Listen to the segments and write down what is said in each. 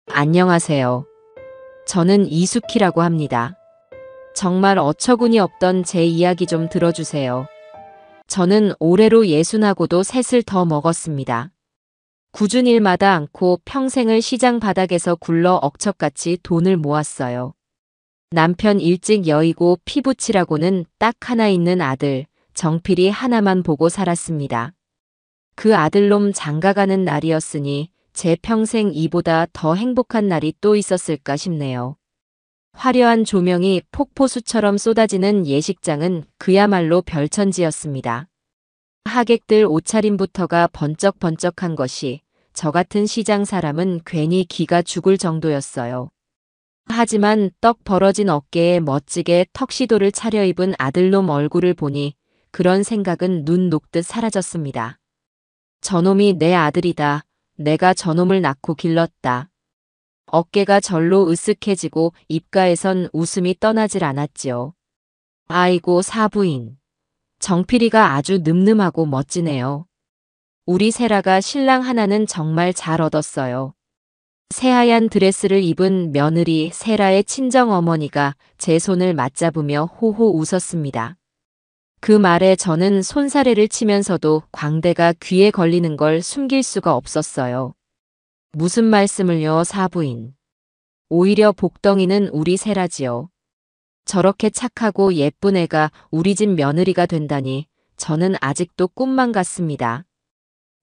안녕하세요. 저는 이수키라고 합니다. 정말 어처구니 없던 제 이야기 좀 들어주세요. 저는 올해로 60하고도 셋을 더 먹었습니다. 꾸준 일마다 않고 평생을 시장 바닥에서 굴러 억척같이 돈을 모았어요. 남편 일찍 여의고 피부치라고는 딱 하나 있는 아들, 정필이 하나만 보고 살았습니다. 그 아들놈 장가가는 날이었으니 제 평생 이보다 더 행복한 날이 또 있었을까 싶네요. 화려한 조명이 폭포수처럼 쏟아지는 예식장은 그야말로 별천지였습니다. 하객들 옷차림부터가 번쩍번쩍한 것이 저 같은 시장 사람은 괜히 기가 죽을 정도였어요. 하지만 떡 벌어진 어깨에 멋지게 턱시도를 차려입은 아들놈 얼굴을 보니 그런 생각은 눈 녹듯 사라졌습니다. 저놈이 내 아들이다. 내가 저놈을 낳고 길렀다. 어깨가 절로 으쓱해지고 입가에선 웃음이 떠나질 않았지요. 아이고 사부인. 정필이가 아주 늠름하고 멋지네요. 우리 세라가 신랑 하나는 정말 잘 얻었어요. 새하얀 드레스를 입은 며느리 세라의 친정어머니가 제 손을 맞잡으며 호호 웃었습니다. 그 말에 저는 손사래를 치면서도 광대가 귀에 걸리는 걸 숨길 수가 없었어요. 무슨 말씀을요, 사부인. 오히려 복덩이는 우리 세라지요. 저렇게 착하고 예쁜 애가 우리 집 며느리가 된다니 저는 아직도 꿈만 같습니다.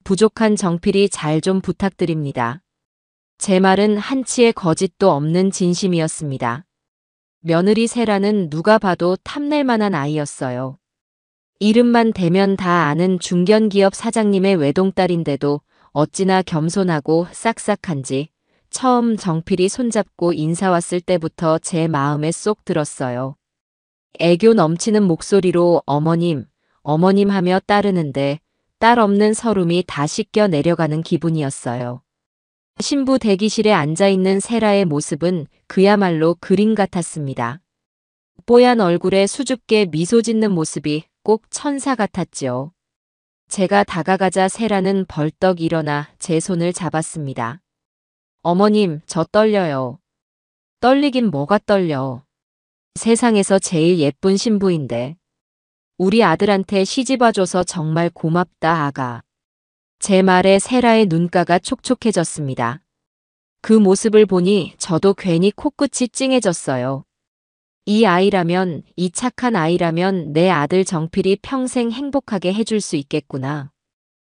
부족한 정필이 잘 좀 부탁드립니다. 제 말은 한치의 거짓도 없는 진심이었습니다. 며느리 세라는 누가 봐도 탐낼 만한 아이였어요. 이름만 대면 다 아는 중견기업 사장님의 외동딸인데도 어찌나 겸손하고 싹싹한지 처음 정필이 손잡고 인사 왔을 때부터 제 마음에 쏙 들었어요. 애교 넘치는 목소리로 어머님, 어머님 하며 따르는데 딸 없는 서름이 다 씻겨 내려가는 기분이었어요. 신부 대기실에 앉아있는 세라의 모습은 그야말로 그림 같았습니다. 뽀얀 얼굴에 수줍게 미소 짓는 모습이 꼭 천사 같았지요. 제가 다가가자 세라는 벌떡 일어나 제 손을 잡았습니다. 어머님, 저 떨려요. 떨리긴 뭐가 떨려. 세상에서 제일 예쁜 신부인데. 우리 아들한테 시집와줘서 정말 고맙다, 아가. 제 말에 세라의 눈가가 촉촉해졌습니다. 그 모습을 보니 저도 괜히 코끝이 찡해졌어요. 이 아이라면, 이 착한 아이라면 내 아들 정필이 평생 행복하게 해줄 수 있겠구나.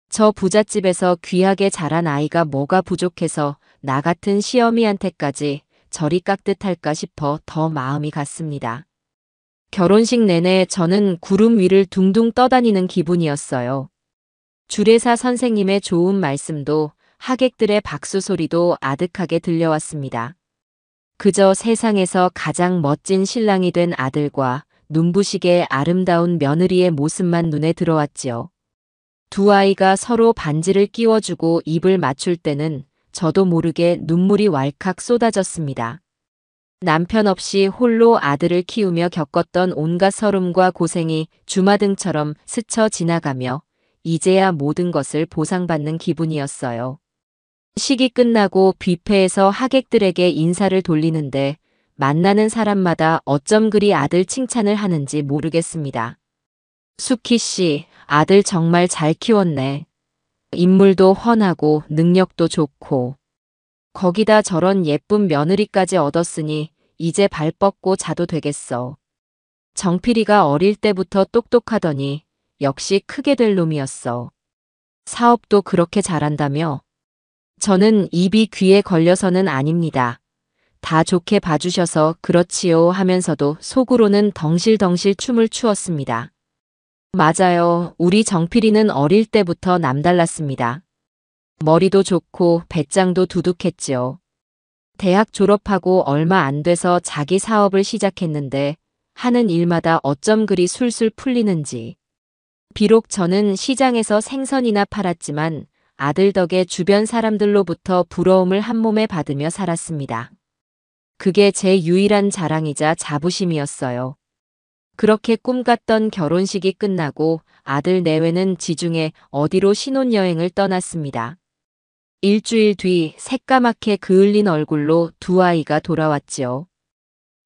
저 부잣집에서 귀하게 자란 아이가 뭐가 부족해서 나 같은 시어미한테까지 저리 깍듯할까 싶어 더 마음이 갔습니다. 결혼식 내내 저는 구름 위를 둥둥 떠다니는 기분이었어요. 주례사 선생님의 좋은 말씀도 하객들의 박수 소리도 아득하게 들려왔습니다. 그저 세상에서 가장 멋진 신랑이 된 아들과 눈부시게 아름다운 며느리의 모습만 눈에 들어왔지요. 두 아이가 서로 반지를 끼워주고 입을 맞출 때는 저도 모르게 눈물이 왈칵 쏟아졌습니다. 남편 없이 홀로 아들을 키우며 겪었던 온갖 서름과 고생이 주마등처럼 스쳐 지나가며 이제야 모든 것을 보상받는 기분이었어요. 식이 끝나고 뷔페에서 하객들에게 인사를 돌리는데 만나는 사람마다 어쩜 그리 아들 칭찬을 하는지 모르겠습니다. 수키 씨, 아들 정말 잘 키웠네. 인물도 훤하고 능력도 좋고. 거기다 저런 예쁜 며느리까지 얻었으니 이제 발 뻗고 자도 되겠어. 정필이가 어릴 때부터 똑똑하더니 역시 크게 될 놈이었어. 사업도 그렇게 잘한다며? 저는 입이 귀에 걸려서는 아닙니다. 다 좋게 봐주셔서 그렇지요 하면서도 속으로는 덩실덩실 춤을 추었습니다. 맞아요. 우리 정필이는 어릴 때부터 남달랐습니다. 머리도 좋고 배짱도 두둑했지요. 대학 졸업하고 얼마 안 돼서 자기 사업을 시작했는데 하는 일마다 어쩜 그리 술술 풀리는지. 비록 저는 시장에서 생선이나 팔았지만 아들 덕에 주변 사람들로부터 부러움을 한몸에 받으며 살았습니다. 그게 제 유일한 자랑이자 자부심이었어요. 그렇게 꿈같던 결혼식이 끝나고 아들 내외는 지중해 어디로 신혼여행을 떠났습니다. 일주일 뒤 새까맣게 그을린 얼굴로 두 아이가 돌아왔지요.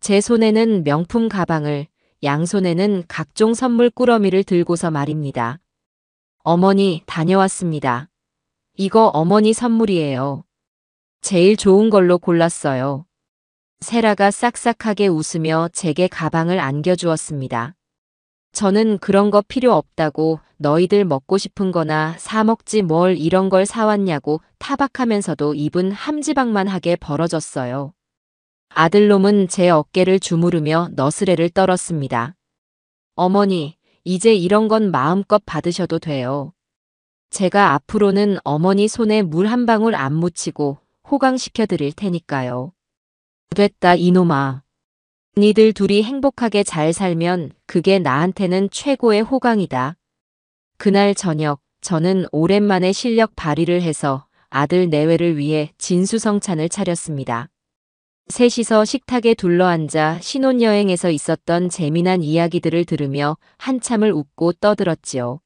제 손에는 명품 가방을, 양손에는 각종 선물 꾸러미를 들고서 말입니다. 어머니, 다녀왔습니다. 이거 어머니 선물이에요. 제일 좋은 걸로 골랐어요. 세라가 싹싹하게 웃으며 제게 가방을 안겨주었습니다. 저는 그런 거 필요 없다고, 너희들 먹고 싶은 거나 사 먹지 뭘 이런 걸 사왔냐고 타박하면서도 입은 함지박만하게 벌어졌어요. 아들놈은 제 어깨를 주무르며 너스레를 떨었습니다. 어머니, 이제 이런 건 마음껏 받으셔도 돼요. 제가 앞으로는 어머니 손에 물 한 방울 안 묻히고 호강시켜 드릴 테니까요. 됐다 이놈아. 니들 둘이 행복하게 잘 살면 그게 나한테는 최고의 호강이다. 그날 저녁 저는 오랜만에 실력 발휘를 해서 아들 내외를 위해 진수성찬을 차렸습니다. 셋이서 식탁에 둘러앉아 신혼여행에서 있었던 재미난 이야기들을 들으며 한참을 웃고 떠들었지요.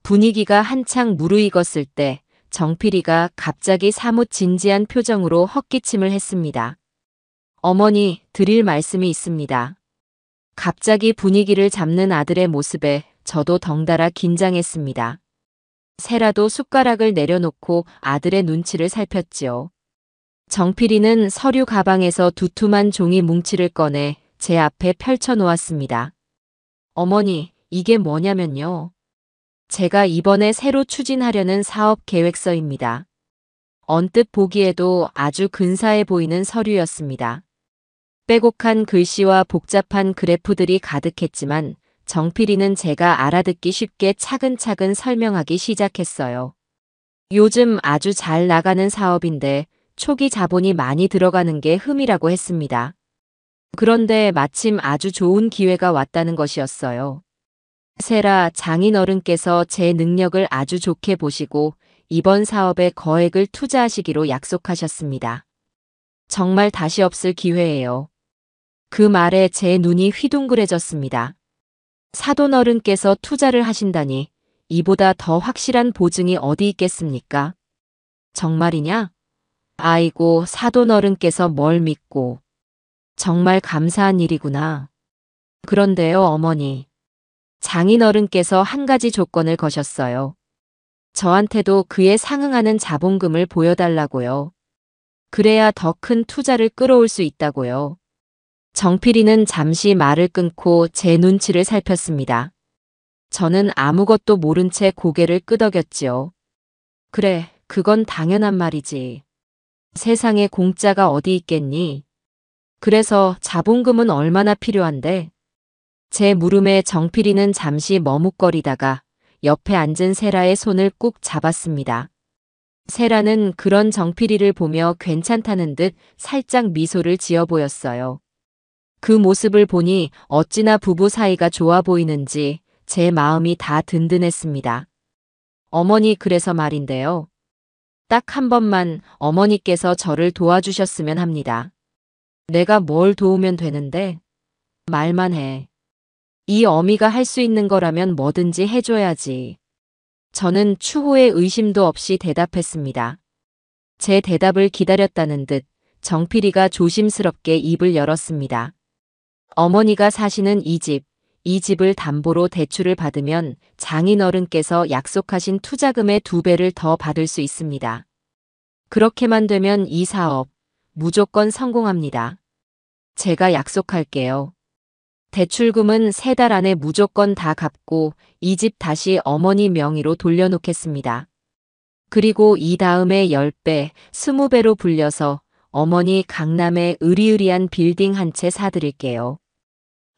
분위기가 한창 무르익었을 때 정필이가 갑자기 사뭇 진지한 표정으로 헛기침을 했습니다. 어머니, 드릴 말씀이 있습니다. 갑자기 분위기를 잡는 아들의 모습에 저도 덩달아 긴장했습니다. 세라도 숟가락을 내려놓고 아들의 눈치를 살폈지요. 정필이는 서류 가방에서 두툼한 종이 뭉치를 꺼내 제 앞에 펼쳐 놓았습니다. 어머니, 이게 뭐냐면요. 제가 이번에 새로 추진하려는 사업 계획서입니다. 언뜻 보기에도 아주 근사해 보이는 서류였습니다. 빼곡한 글씨와 복잡한 그래프들이 가득했지만 정필이는 제가 알아듣기 쉽게 차근차근 설명하기 시작했어요. 요즘 아주 잘 나가는 사업인데 초기 자본이 많이 들어가는 게 흠이라고 했습니다. 그런데 마침 아주 좋은 기회가 왔다는 것이었어요. 세라 장인어른께서 제 능력을 아주 좋게 보시고 이번 사업에 거액을 투자하시기로 약속하셨습니다. 정말 다시 없을 기회예요. 그 말에 제 눈이 휘둥그레졌습니다. 사돈어른께서 투자를 하신다니 이보다 더 확실한 보증이 어디 있겠습니까? 정말이냐? 아이고, 사돈어른께서 뭘 믿고. 정말 감사한 일이구나. 그런데요, 어머니. 장인어른께서 한 가지 조건을 거셨어요. 저한테도 그에 상응하는 자본금을 보여달라고요. 그래야 더 큰 투자를 끌어올 수 있다고요. 정필이는 잠시 말을 끊고 제 눈치를 살폈습니다. 저는 아무것도 모른 채 고개를 끄덕였지요. 그래, 그건 당연한 말이지. 세상에 공짜가 어디 있겠니? 그래서 자본금은 얼마나 필요한데? 제 물음에 정필이는 잠시 머뭇거리다가 옆에 앉은 세라의 손을 꾹 잡았습니다. 세라는 그런 정필이를 보며 괜찮다는 듯 살짝 미소를 지어 보였어요. 그 모습을 보니 어찌나 부부 사이가 좋아 보이는지 제 마음이 다 든든했습니다. 어머니, 그래서 말인데요. 딱 한 번만 어머니께서 저를 도와주셨으면 합니다. 내가 뭘 도우면 되는데? 말만 해. 이 어미가 할 수 있는 거라면 뭐든지 해줘야지. 저는 추호의 의심도 없이 대답했습니다. 제 대답을 기다렸다는 듯 정필이가 조심스럽게 입을 열었습니다. 어머니가 사시는 이 집을 담보로 대출을 받으면 장인어른께서 약속하신 투자금의 2배를 더 받을 수 있습니다. 그렇게만 되면 이 사업 무조건 성공합니다. 제가 약속할게요. 대출금은 3달 안에 무조건 다 갚고 이 집 다시 어머니 명의로 돌려놓겠습니다. 그리고 이 다음에 10배, 20배로 불려서 어머니 강남에 으리으리한 빌딩 한 채 사드릴게요.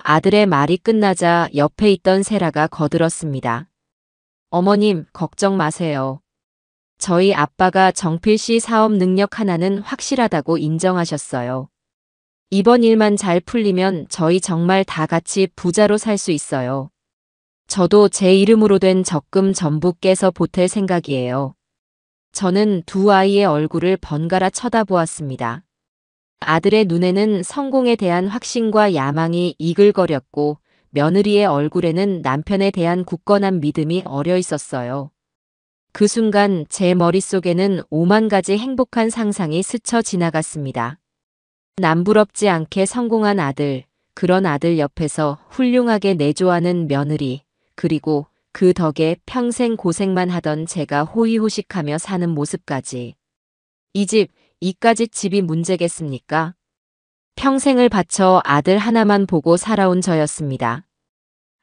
아들의 말이 끝나자 옆에 있던 세라가 거들었습니다. 어머님, 걱정 마세요. 저희 아빠가 정필 씨 사업 능력 하나는 확실하다고 인정하셨어요. 이번 일만 잘 풀리면 저희 정말 다 같이 부자로 살 수 있어요. 저도 제 이름으로 된 적금 전부 깨서 보탤 생각이에요. 저는 두 아이의 얼굴을 번갈아 쳐다보았습니다. 아들의 눈에는 성공에 대한 확신과 야망이 이글거렸고 며느리의 얼굴에는 남편에 대한 굳건한 믿음이 어려 있었어요. 그 순간 제 머릿속에는 오만 가지 행복한 상상이 스쳐 지나갔습니다. 남부럽지 않게 성공한 아들, 그런 아들 옆에서 훌륭하게 내조하는 며느리, 그리고 그 덕에 평생 고생만 하던 제가 호의호식하며 사는 모습까지. 이 집, 이까짓 집이 문제겠습니까? 평생을 바쳐 아들 하나만 보고 살아온 저였습니다.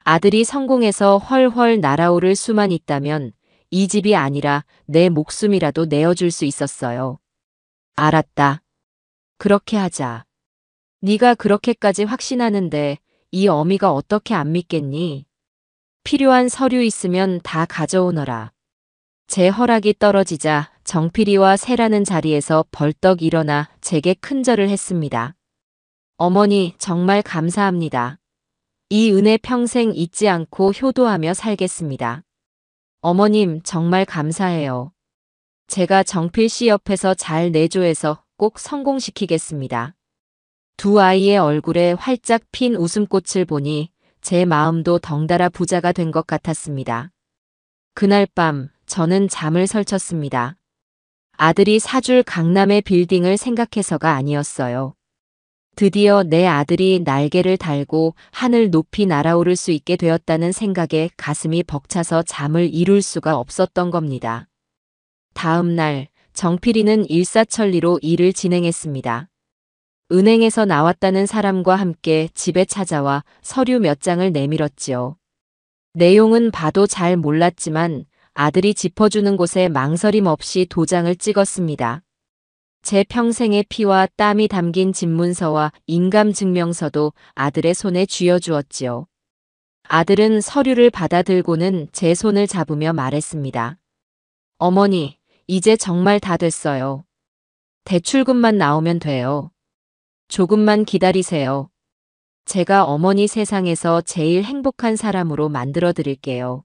아들이 성공해서 훨훨 날아오를 수만 있다면 이 집이 아니라 내 목숨이라도 내어줄 수 있었어요. 알았다. 그렇게 하자. 네가 그렇게까지 확신하는데 이 어미가 어떻게 안 믿겠니? 필요한 서류 있으면 다 가져오너라. 제 허락이 떨어지자 정필이와 세라는 자리에서 벌떡 일어나 제게 큰절을 했습니다. 어머니 정말 감사합니다. 이 은혜 평생 잊지 않고 효도하며 살겠습니다. 어머님 정말 감사해요. 제가 정필 씨 옆에서 잘 내조해서 꼭 성공시키겠습니다. 두 아이의 얼굴에 활짝 핀 웃음꽃을 보니 제 마음도 덩달아 부자가 된 것 같았습니다. 그날 밤 저는 잠을 설쳤습니다. 아들이 사줄 강남의 빌딩을 생각해서가 아니었어요. 드디어 내 아들이 날개를 달고 하늘 높이 날아오를 수 있게 되었다는 생각에 가슴이 벅차서 잠을 이룰 수가 없었던 겁니다. 다음 날 정필이는 일사천리로 일을 진행했습니다. 은행에서 나왔다는 사람과 함께 집에 찾아와 서류 몇 장을 내밀었지요. 내용은 봐도 잘 몰랐지만 아들이 짚어주는 곳에 망설임 없이 도장을 찍었습니다. 제 평생의 피와 땀이 담긴 집문서와 인감증명서도 아들의 손에 쥐어주었지요. 아들은 서류를 받아들고는 제 손을 잡으며 말했습니다. 어머니, 이제 정말 다 됐어요. 대출금만 나오면 돼요. 조금만 기다리세요. 제가 어머니 세상에서 제일 행복한 사람으로 만들어 드릴게요.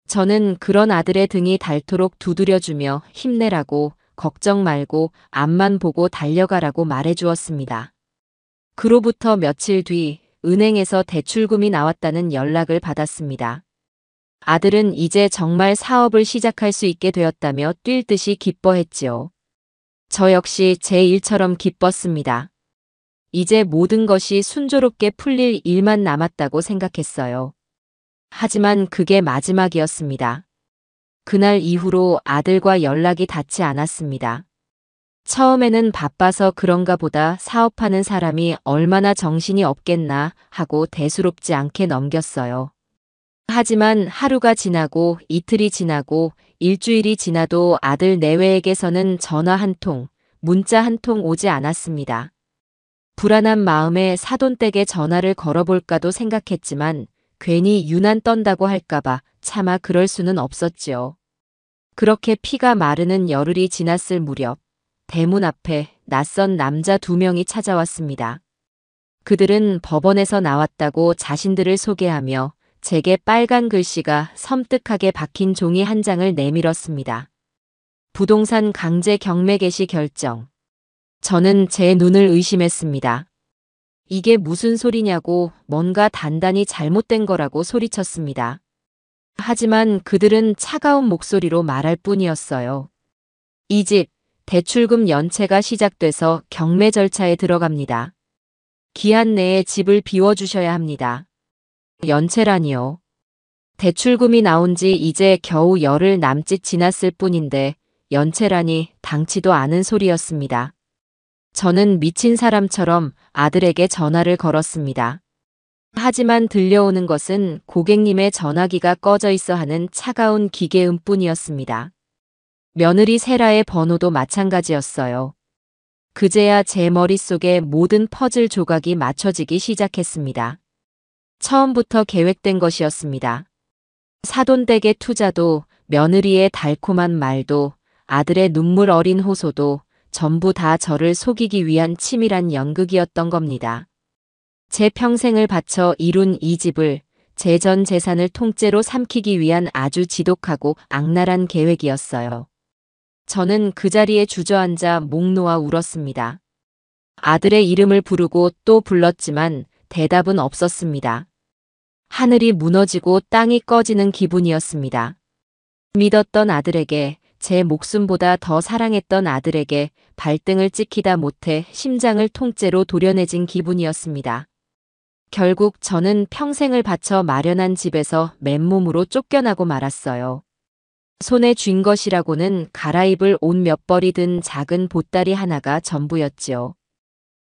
저는 그런 아들의 등이 닳도록 두드려주며 힘내라고, 걱정 말고 앞만 보고 달려가라고 말해주었습니다. 그로부터 며칠 뒤 은행에서 대출금이 나왔다는 연락을 받았습니다. 아들은 이제 정말 사업을 시작할 수 있게 되었다며 뛸 듯이 기뻐했지요. 저 역시 제 일처럼 기뻤습니다. 이제 모든 것이 순조롭게 풀릴 일만 남았다고 생각했어요. 하지만 그게 마지막이었습니다. 그날 이후로 아들과 연락이 닿지 않았습니다. 처음에는 바빠서 그런가 보다 사업하는 사람이 얼마나 정신이 없겠나 하고 대수롭지 않게 넘겼어요. 하지만 하루가 지나고 이틀이 지나고 일주일이 지나도 아들 내외에게서는 전화 한 통, 문자 한 통 오지 않았습니다. 불안한 마음에 사돈댁에 전화를 걸어볼까도 생각했지만 괜히 유난 떤다고 할까봐 차마 그럴 수는 없었지요. 그렇게 피가 마르는 열흘이 지났을 무렵 대문 앞에 낯선 남자 2명이 찾아왔습니다. 그들은 법원에서 나왔다고 자신들을 소개하며 제게 빨간 글씨가 섬뜩하게 박힌 종이 한 장을 내밀었습니다. 부동산 강제 경매 개시 결정. 저는 제 눈을 의심했습니다. 이게 무슨 소리냐고 뭔가 단단히 잘못된 거라고 소리쳤습니다. 하지만 그들은 차가운 목소리로 말할 뿐이었어요. 이 집, 대출금 연체가 시작돼서 경매 절차에 들어갑니다. 기한 내에 집을 비워주셔야 합니다. 연체라니요. 대출금이 나온 지 이제 겨우 열흘 남짓 지났을 뿐인데 연체라니 당치도 않은 소리였습니다. 저는 미친 사람처럼 아들에게 전화를 걸었습니다. 하지만 들려오는 것은 고객님의 전화기가 꺼져 있어 하는 차가운 기계음뿐이었습니다. 며느리 세라의 번호도 마찬가지였어요. 그제야 제 머릿속에 모든 퍼즐 조각이 맞춰지기 시작했습니다. 처음부터 계획된 것이었습니다. 사돈댁의 투자도, 며느리의 달콤한 말도, 아들의 눈물 어린 호소도 전부 다 저를 속이기 위한 치밀한 연극이었던 겁니다. 제 평생을 바쳐 이룬 이 집을 제 전 재산을 통째로 삼키기 위한 아주 지독하고 악랄한 계획이었어요. 저는 그 자리에 주저앉아 목 놓아 울었습니다. 아들의 이름을 부르고 또 불렀지만 대답은 없었습니다. 하늘이 무너지고 땅이 꺼지는 기분이었습니다. 믿었던 아들에게, 제 목숨보다 더 사랑했던 아들에게 발등을 찍히다 못해 심장을 통째로 도려내진 기분이었습니다. 결국 저는 평생을 바쳐 마련한 집에서 맨몸으로 쫓겨나고 말았어요. 손에 쥔 것이라고는 갈아입을 옷 몇 벌이 든 작은 보따리 하나가 전부였지요.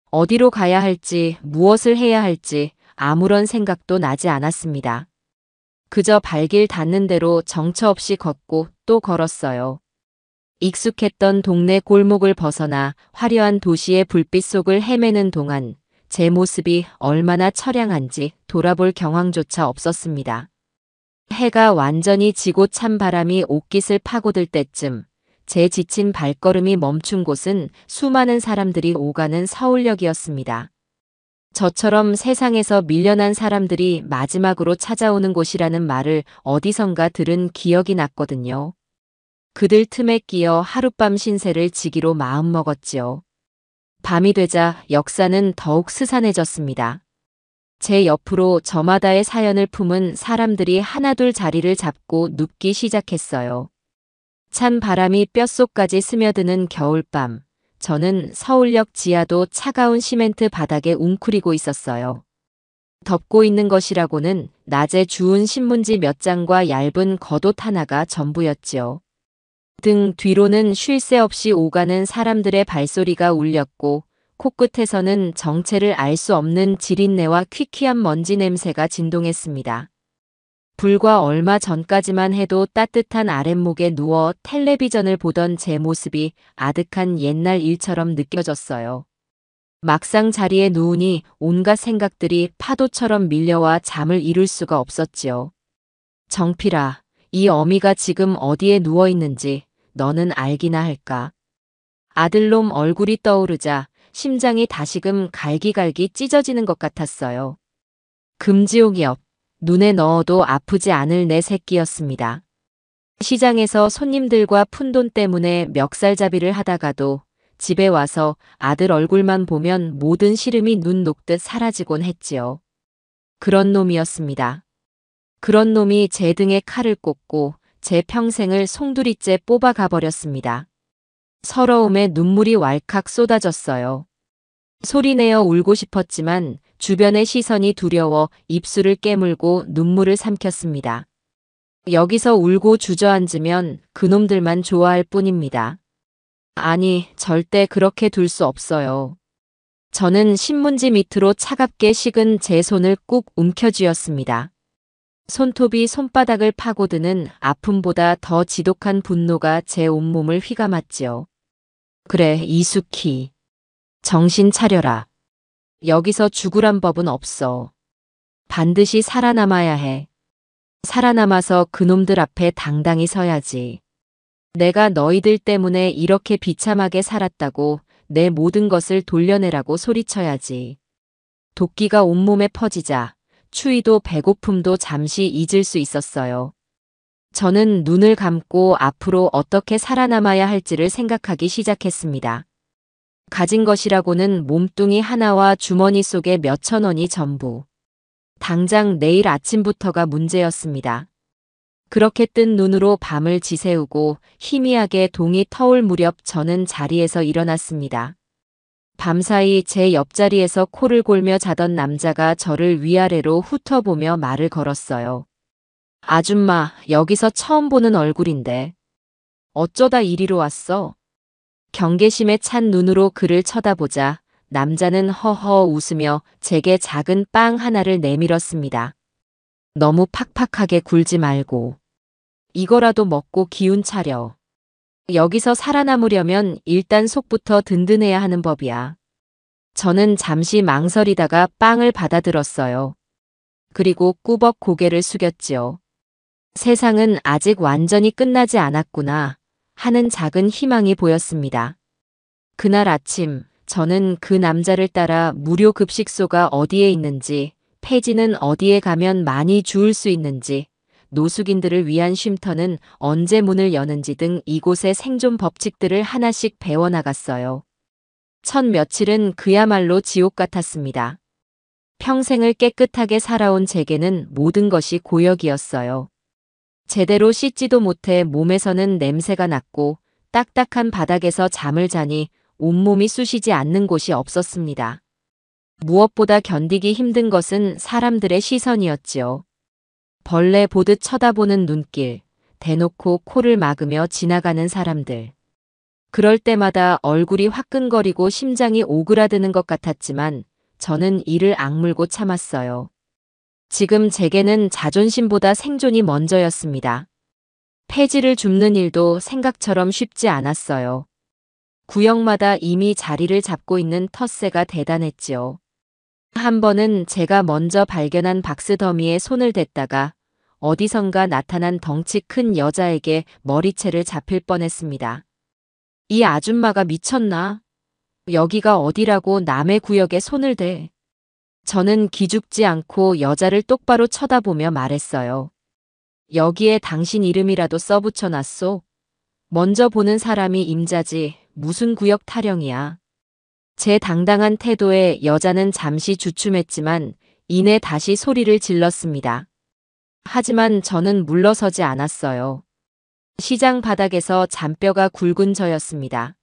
어디로 가야 할지, 무엇을 해야 할지 아무런 생각도 나지 않았습니다. 그저 발길 닿는 대로 정처 없이 걷고 또 걸었어요. 익숙했던 동네 골목을 벗어나 화려한 도시의 불빛 속을 헤매는 동안 제 모습이 얼마나 처량한지 돌아볼 경황조차 없었습니다. 해가 완전히 지고 찬 바람이 옷깃을 파고들 때쯤 제 지친 발걸음이 멈춘 곳은 수많은 사람들이 오가는 서울역이었습니다. 저처럼 세상에서 밀려난 사람들이 마지막으로 찾아오는 곳이라는 말을 어디선가 들은 기억이 났거든요. 그들 틈에 끼어 하룻밤 신세를 지기로 마음먹었지요. 밤이 되자 역사는 더욱 스산해졌습니다. 제 옆으로 저마다의 사연을 품은 사람들이 하나둘 자리를 잡고 눕기 시작했어요. 찬 바람이 뼛속까지 스며드는 겨울밤, 저는 서울역 지하도 차가운 시멘트 바닥에 웅크리고 있었어요. 덮고 있는 것이라고는 낮에 주운 신문지 몇 장과 얇은 겉옷 하나가 전부였지요. 등 뒤로는 쉴 새 없이 오가는 사람들의 발소리가 울렸고 코끝에서는 정체를 알 수 없는 지린내와 퀴퀴한 먼지 냄새가 진동했습니다. 불과 얼마 전까지만 해도 따뜻한 아랫목에 누워 텔레비전을 보던 제 모습이 아득한 옛날 일처럼 느껴졌어요. 막상 자리에 누우니 온갖 생각들이 파도처럼 밀려와 잠을 이룰 수가 없었지요. 정필아, 이 어미가 지금 어디에 누워 있는지 너는 알기나 할까? 아들놈 얼굴이 떠오르자 심장이 다시금 갈기갈기 찢어지는 것 같았어요. 금지옥이업, 눈에 넣어도 아프지 않을 내 새끼였습니다. 시장에서 손님들과 푼돈 때문에 멱살잡이를 하다가도 집에 와서 아들 얼굴만 보면 모든 시름이 눈 녹듯 사라지곤 했지요. 그런 놈이었습니다. 그런 놈이 제 등에 칼을 꽂고 제 평생을 송두리째 뽑아가버렸습니다. 서러움에 눈물이 왈칵 쏟아졌어요. 소리내어 울고 싶었지만 주변의 시선이 두려워 입술을 깨물고 눈물을 삼켰습니다. 여기서 울고 주저앉으면 그놈들만 좋아할 뿐입니다. 아니, 절대 그렇게 둘 수 없어요. 저는 신문지 밑으로 차갑게 식은 제 손을 꾹 움켜쥐었습니다. 손톱이 손바닥을 파고드는 아픔보다 더 지독한 분노가 제 온몸을 휘감았지요. 그래, 이숙희. 정신 차려라. 여기서 죽으란 법은 없어. 반드시 살아남아야 해. 살아남아서 그놈들 앞에 당당히 서야지. 내가 너희들 때문에 이렇게 비참하게 살았다고 내 모든 것을 돌려내라고 소리쳐야지. 도끼가 온몸에 퍼지자 추위도 배고픔도 잠시 잊을 수 있었어요. 저는 눈을 감고 앞으로 어떻게 살아남아야 할지를 생각하기 시작했습니다. 가진 것이라고는 몸뚱이 하나와 주머니 속에 몇천 원이 전부. 당장 내일 아침부터가 문제였습니다. 그렇게 뜬 눈으로 밤을 지새우고 희미하게 동이 터올 무렵 저는 자리에서 일어났습니다. 밤사이 제 옆자리에서 코를 골며 자던 남자가 저를 위아래로 훑어보며 말을 걸었어요. 아줌마, 여기서 처음 보는 얼굴인데. 어쩌다 이리로 왔어? 경계심에 찬 눈으로 그를 쳐다보자 남자는 허허 웃으며 제게 작은 빵 하나를 내밀었습니다. 너무 팍팍하게 굴지 말고. 이거라도 먹고 기운 차려. 여기서 살아남으려면 일단 속부터 든든해야 하는 법이야. 저는 잠시 망설이다가 빵을 받아들었어요. 그리고 꾸벅 고개를 숙였지요. 세상은 아직 완전히 끝나지 않았구나 하는 작은 희망이 보였습니다. 그날 아침 저는 그 남자를 따라 무료 급식소가 어디에 있는지, 폐지는 어디에 가면 많이 주울 수 있는지, 노숙인들을 위한 쉼터는 언제 문을 여는지 등 이곳의 생존 법칙들을 하나씩 배워나갔어요. 첫 며칠은 그야말로 지옥 같았습니다. 평생을 깨끗하게 살아온 제게는 모든 것이 고역이었어요. 제대로 씻지도 못해 몸에서는 냄새가 났고 딱딱한 바닥에서 잠을 자니 온몸이 쑤시지 않는 곳이 없었습니다. 무엇보다 견디기 힘든 것은 사람들의 시선이었지요. 벌레 보듯 쳐다보는 눈길, 대놓고 코를 막으며 지나가는 사람들. 그럴 때마다 얼굴이 화끈거리고 심장이 오그라드는 것 같았지만 저는 이를 악물고 참았어요. 지금 제게는 자존심보다 생존이 먼저였습니다. 폐지를 줍는 일도 생각처럼 쉽지 않았어요. 구역마다 이미 자리를 잡고 있는 텃세가 대단했지요. 한 번은 제가 먼저 발견한 박스 더미에 손을 댔다가 어디선가 나타난 덩치 큰 여자에게 머리채를 잡힐 뻔했습니다. 이 아줌마가 미쳤나? 여기가 어디라고 남의 구역에 손을 대. 저는 기죽지 않고 여자를 똑바로 쳐다보며 말했어요. 여기에 당신 이름이라도 써붙여놨소. 먼저 보는 사람이 임자지 무슨 구역 타령이야. 제 당당한 태도에 여자는 잠시 주춤했지만 이내 다시 소리를 질렀습니다. 하지만 저는 물러서지 않았어요. 시장 바닥에서 잔뼈가 굵은 저였습니다.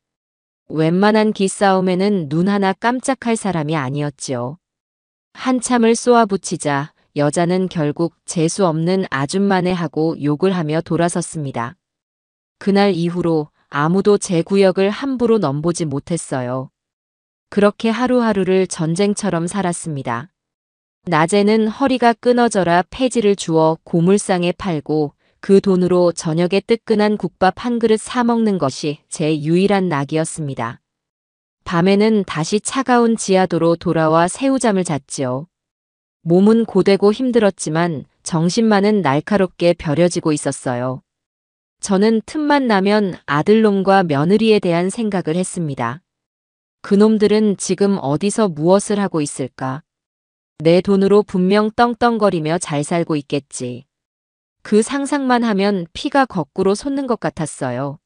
웬만한 기싸움에는 눈 하나 깜짝할 사람이 아니었지요. 한참을 쏘아붙이자 여자는 결국 재수 없는 아줌마네 하고 욕을 하며 돌아섰습니다. 그날 이후로 아무도 제 구역을 함부로 넘보지 못했어요. 그렇게 하루하루를 전쟁처럼 살았습니다. 낮에는 허리가 끊어져라 폐지를 주워 고물상에 팔고 그 돈으로 저녁에 뜨끈한 국밥 한 그릇 사 먹는 것이 제 유일한 낙이었습니다. 밤에는 다시 차가운 지하도로 돌아와 새우잠을 잤지요. 몸은 고되고 힘들었지만 정신만은 날카롭게 벼려지고 있었어요. 저는 틈만 나면 아들놈과 며느리에 대한 생각을 했습니다. 그놈들은 지금 어디서 무엇을 하고 있을까? 내 돈으로 분명 떵떵거리며 잘 살고 있겠지. 그 상상만 하면 피가 거꾸로 솟는 것 같았어요.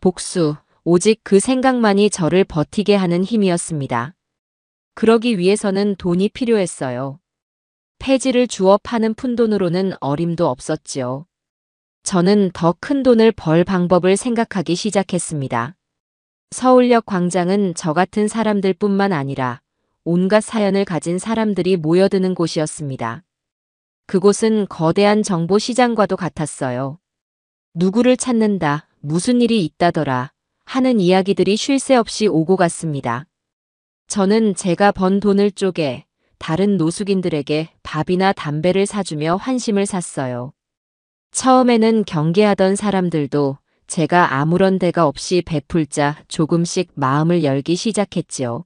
복수, 오직 그 생각만이 저를 버티게 하는 힘이었습니다. 그러기 위해서는 돈이 필요했어요. 폐지를 주워 파는 푼돈으로는 어림도 없었지요. 저는 더 큰 돈을 벌 방법을 생각하기 시작했습니다. 서울역 광장은 저 같은 사람들뿐만 아니라 온갖 사연을 가진 사람들이 모여드는 곳이었습니다. 그곳은 거대한 정보시장과도 같았어요. 누구를 찾는다, 무슨 일이 있다더라 하는 이야기들이 쉴 새 없이 오고 갔습니다. 저는 제가 번 돈을 쪼개 다른 노숙인들에게 밥이나 담배를 사주며 환심을 샀어요. 처음에는 경계하던 사람들도 제가 아무런 대가 없이 베풀자 조금씩 마음을 열기 시작했지요.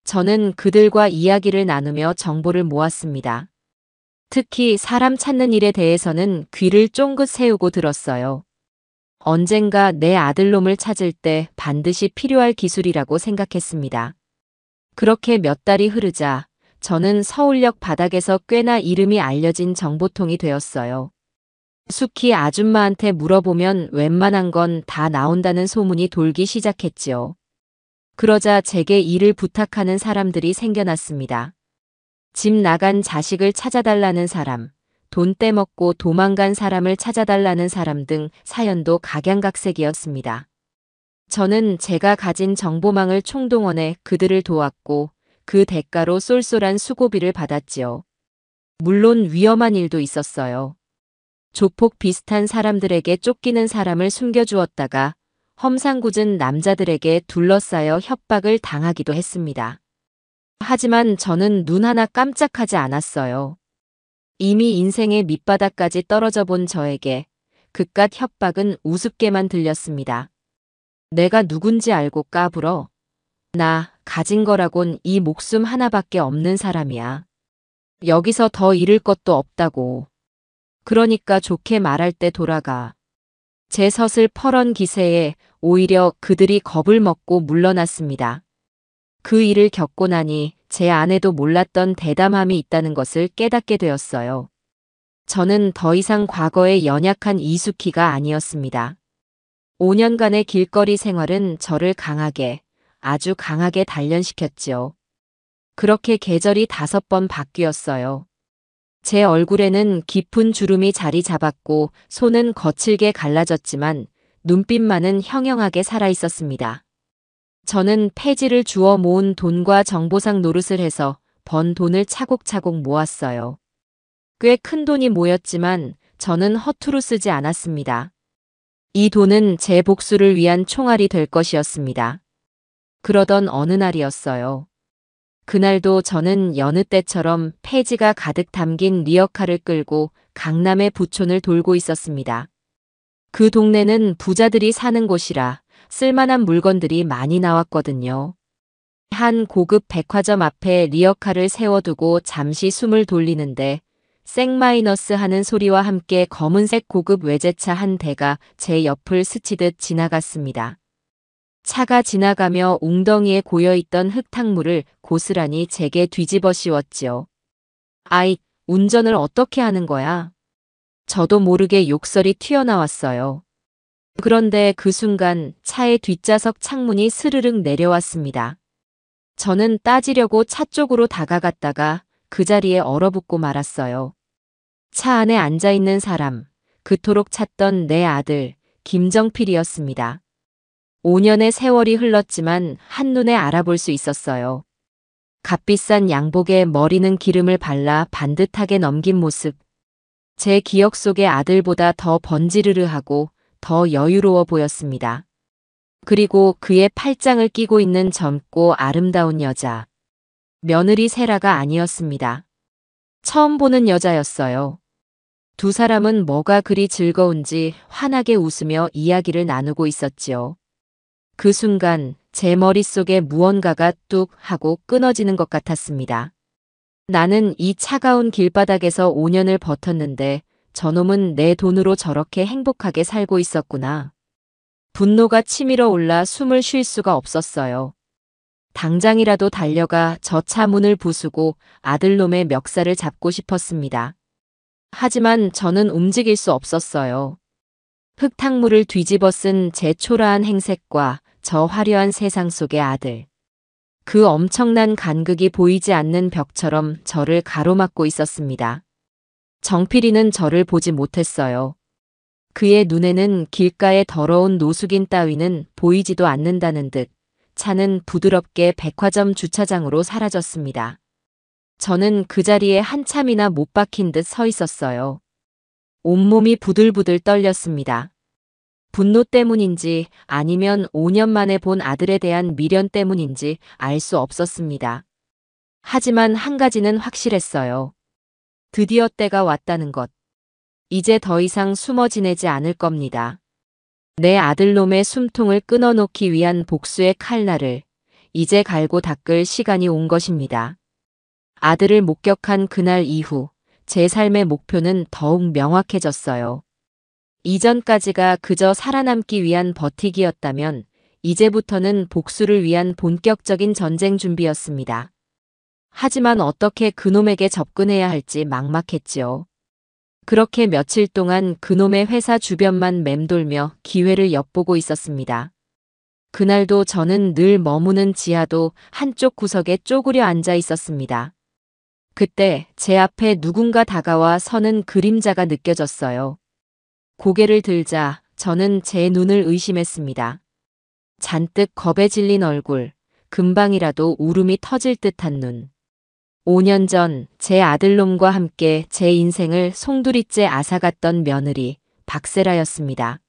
저는 그들과 이야기를 나누며 정보를 모았습니다. 특히 사람 찾는 일에 대해서는 귀를 쫑긋 세우고 들었어요. 언젠가 내 아들놈을 찾을 때 반드시 필요할 기술이라고 생각했습니다. 그렇게 몇 달이 흐르자 저는 서울역 바닥에서 꽤나 이름이 알려진 정보통이 되었어요. 숙희 아줌마한테 물어보면 웬만한 건 다 나온다는 소문이 돌기 시작했지요. 그러자 제게 일을 부탁하는 사람들이 생겨났습니다. 집 나간 자식을 찾아달라는 사람, 돈 떼먹고 도망간 사람을 찾아달라는 사람 등 사연도 각양각색이었습니다. 저는 제가 가진 정보망을 총동원해 그들을 도왔고 그 대가로 쏠쏠한 수고비를 받았지요. 물론 위험한 일도 있었어요. 조폭 비슷한 사람들에게 쫓기는 사람을 숨겨주었다가 험상궂은 남자들에게 둘러싸여 협박을 당하기도 했습니다. 하지만 저는 눈 하나 깜짝하지 않았어요. 이미 인생의 밑바닥까지 떨어져 본 저에게 그깟 협박은 우습게만 들렸습니다. 내가 누군지 알고 까불어? 나 가진 거라곤 이 목숨 하나밖에 없는 사람이야. 여기서 더 잃을 것도 없다고. 그러니까 좋게 말할 때 돌아가. 제 서슬 펄언 기세에 오히려 그들이 겁을 먹고 물러났습니다. 그 일을 겪고 나니 제 안에도 몰랐던 대담함이 있다는 것을 깨닫게 되었어요. 저는 더 이상 과거의 연약한 이숙희가 아니었습니다. 5년간의 길거리 생활은 저를 강하게, 아주 강하게 단련시켰지요. 그렇게 계절이 5번 바뀌었어요. 제 얼굴에는 깊은 주름이 자리 잡았고 손은 거칠게 갈라졌지만 눈빛만은 형형하게 살아있었습니다. 저는 폐지를 주워 모은 돈과 정보상 노릇을 해서 번 돈을 차곡차곡 모았어요. 꽤 큰 돈이 모였지만 저는 허투루 쓰지 않았습니다. 이 돈은 제 복수를 위한 총알이 될 것이었습니다. 그러던 어느 날이었어요. 그날도 저는 여느 때처럼 폐지가 가득 담긴 리어카를 끌고 강남의 부촌을 돌고 있었습니다. 그 동네는 부자들이 사는 곳이라 쓸만한 물건들이 많이 나왔거든요. 한 고급 백화점 앞에 리어카를 세워두고 잠시 숨을 돌리는데 생마이너스 하는 소리와 함께 검은색 고급 외제차 한 대가 제 옆을 스치듯 지나갔습니다. 차가 지나가며 웅덩이에 고여있던 흙탕물을 고스란히 제게 뒤집어 씌웠지요. 아이, 운전을 어떻게 하는 거야? 저도 모르게 욕설이 튀어나왔어요. 그런데 그 순간 차의 뒷좌석 창문이 스르륵 내려왔습니다. 저는 따지려고 차 쪽으로 다가갔다가 그 자리에 얼어붙고 말았어요. 차 안에 앉아있는 사람, 그토록 찾던 내 아들, 김정필이었습니다. 5년의 세월이 흘렀지만 한눈에 알아볼 수 있었어요. 값비싼 양복에 머리는 기름을 발라 반듯하게 넘긴 모습. 제 기억 속의 아들보다 더 번지르르하고 더 여유로워 보였습니다. 그리고 그의 팔짱을 끼고 있는 젊고 아름다운 여자. 며느리 세라가 아니었습니다. 처음 보는 여자였어요. 두 사람은 뭐가 그리 즐거운지 환하게 웃으며 이야기를 나누고 있었지요. 그 순간 제 머릿속에 무언가가 뚝 하고 끊어지는 것 같았습니다. 나는 이 차가운 길바닥에서 5년을 버텼는데 저놈은 내 돈으로 저렇게 행복하게 살고 있었구나. 분노가 치밀어 올라 숨을 쉴 수가 없었어요. 당장이라도 달려가 저 차 문을 부수고 아들놈의 멱살을 잡고 싶었습니다. 하지만 저는 움직일 수 없었어요. 흙탕물을 뒤집어 쓴 제 초라한 행색과 저 화려한 세상 속의 아들. 그 엄청난 간극이 보이지 않는 벽처럼 저를 가로막고 있었습니다. 정필이는 저를 보지 못했어요. 그의 눈에는 길가의 더러운 노숙인 따위는 보이지도 않는다는 듯 차는 부드럽게 백화점 주차장으로 사라졌습니다. 저는 그 자리에 한참이나 못 박힌 듯 서 있었어요. 온몸이 부들부들 떨렸습니다. 분노 때문인지 아니면 5년 만에 본 아들에 대한 미련 때문인지 알 수 없었습니다. 하지만 한 가지는 확실했어요. 드디어 때가 왔다는 것. 이제 더 이상 숨어 지내지 않을 겁니다. 내 아들놈의 숨통을 끊어놓기 위한 복수의 칼날을 이제 갈고 닦을 시간이 온 것입니다. 아들을 목격한 그날 이후 제 삶의 목표는 더욱 명확해졌어요. 이전까지가 그저 살아남기 위한 버티기였다면 이제부터는 복수를 위한 본격적인 전쟁 준비였습니다. 하지만 어떻게 그놈에게 접근해야 할지 막막했지요. 그렇게 며칠 동안 그놈의 회사 주변만 맴돌며 기회를 엿보고 있었습니다. 그날도 저는 늘 머무는 지하도 한쪽 구석에 쪼그려 앉아 있었습니다. 그때 제 앞에 누군가 다가와 서는 그림자가 느껴졌어요. 고개를 들자 저는 제 눈을 의심했습니다. 잔뜩 겁에 질린 얼굴, 금방이라도 울음이 터질 듯한 눈. 5년 전 제 아들놈과 함께 제 인생을 송두리째 앗아갔던 며느리 박세라였습니다.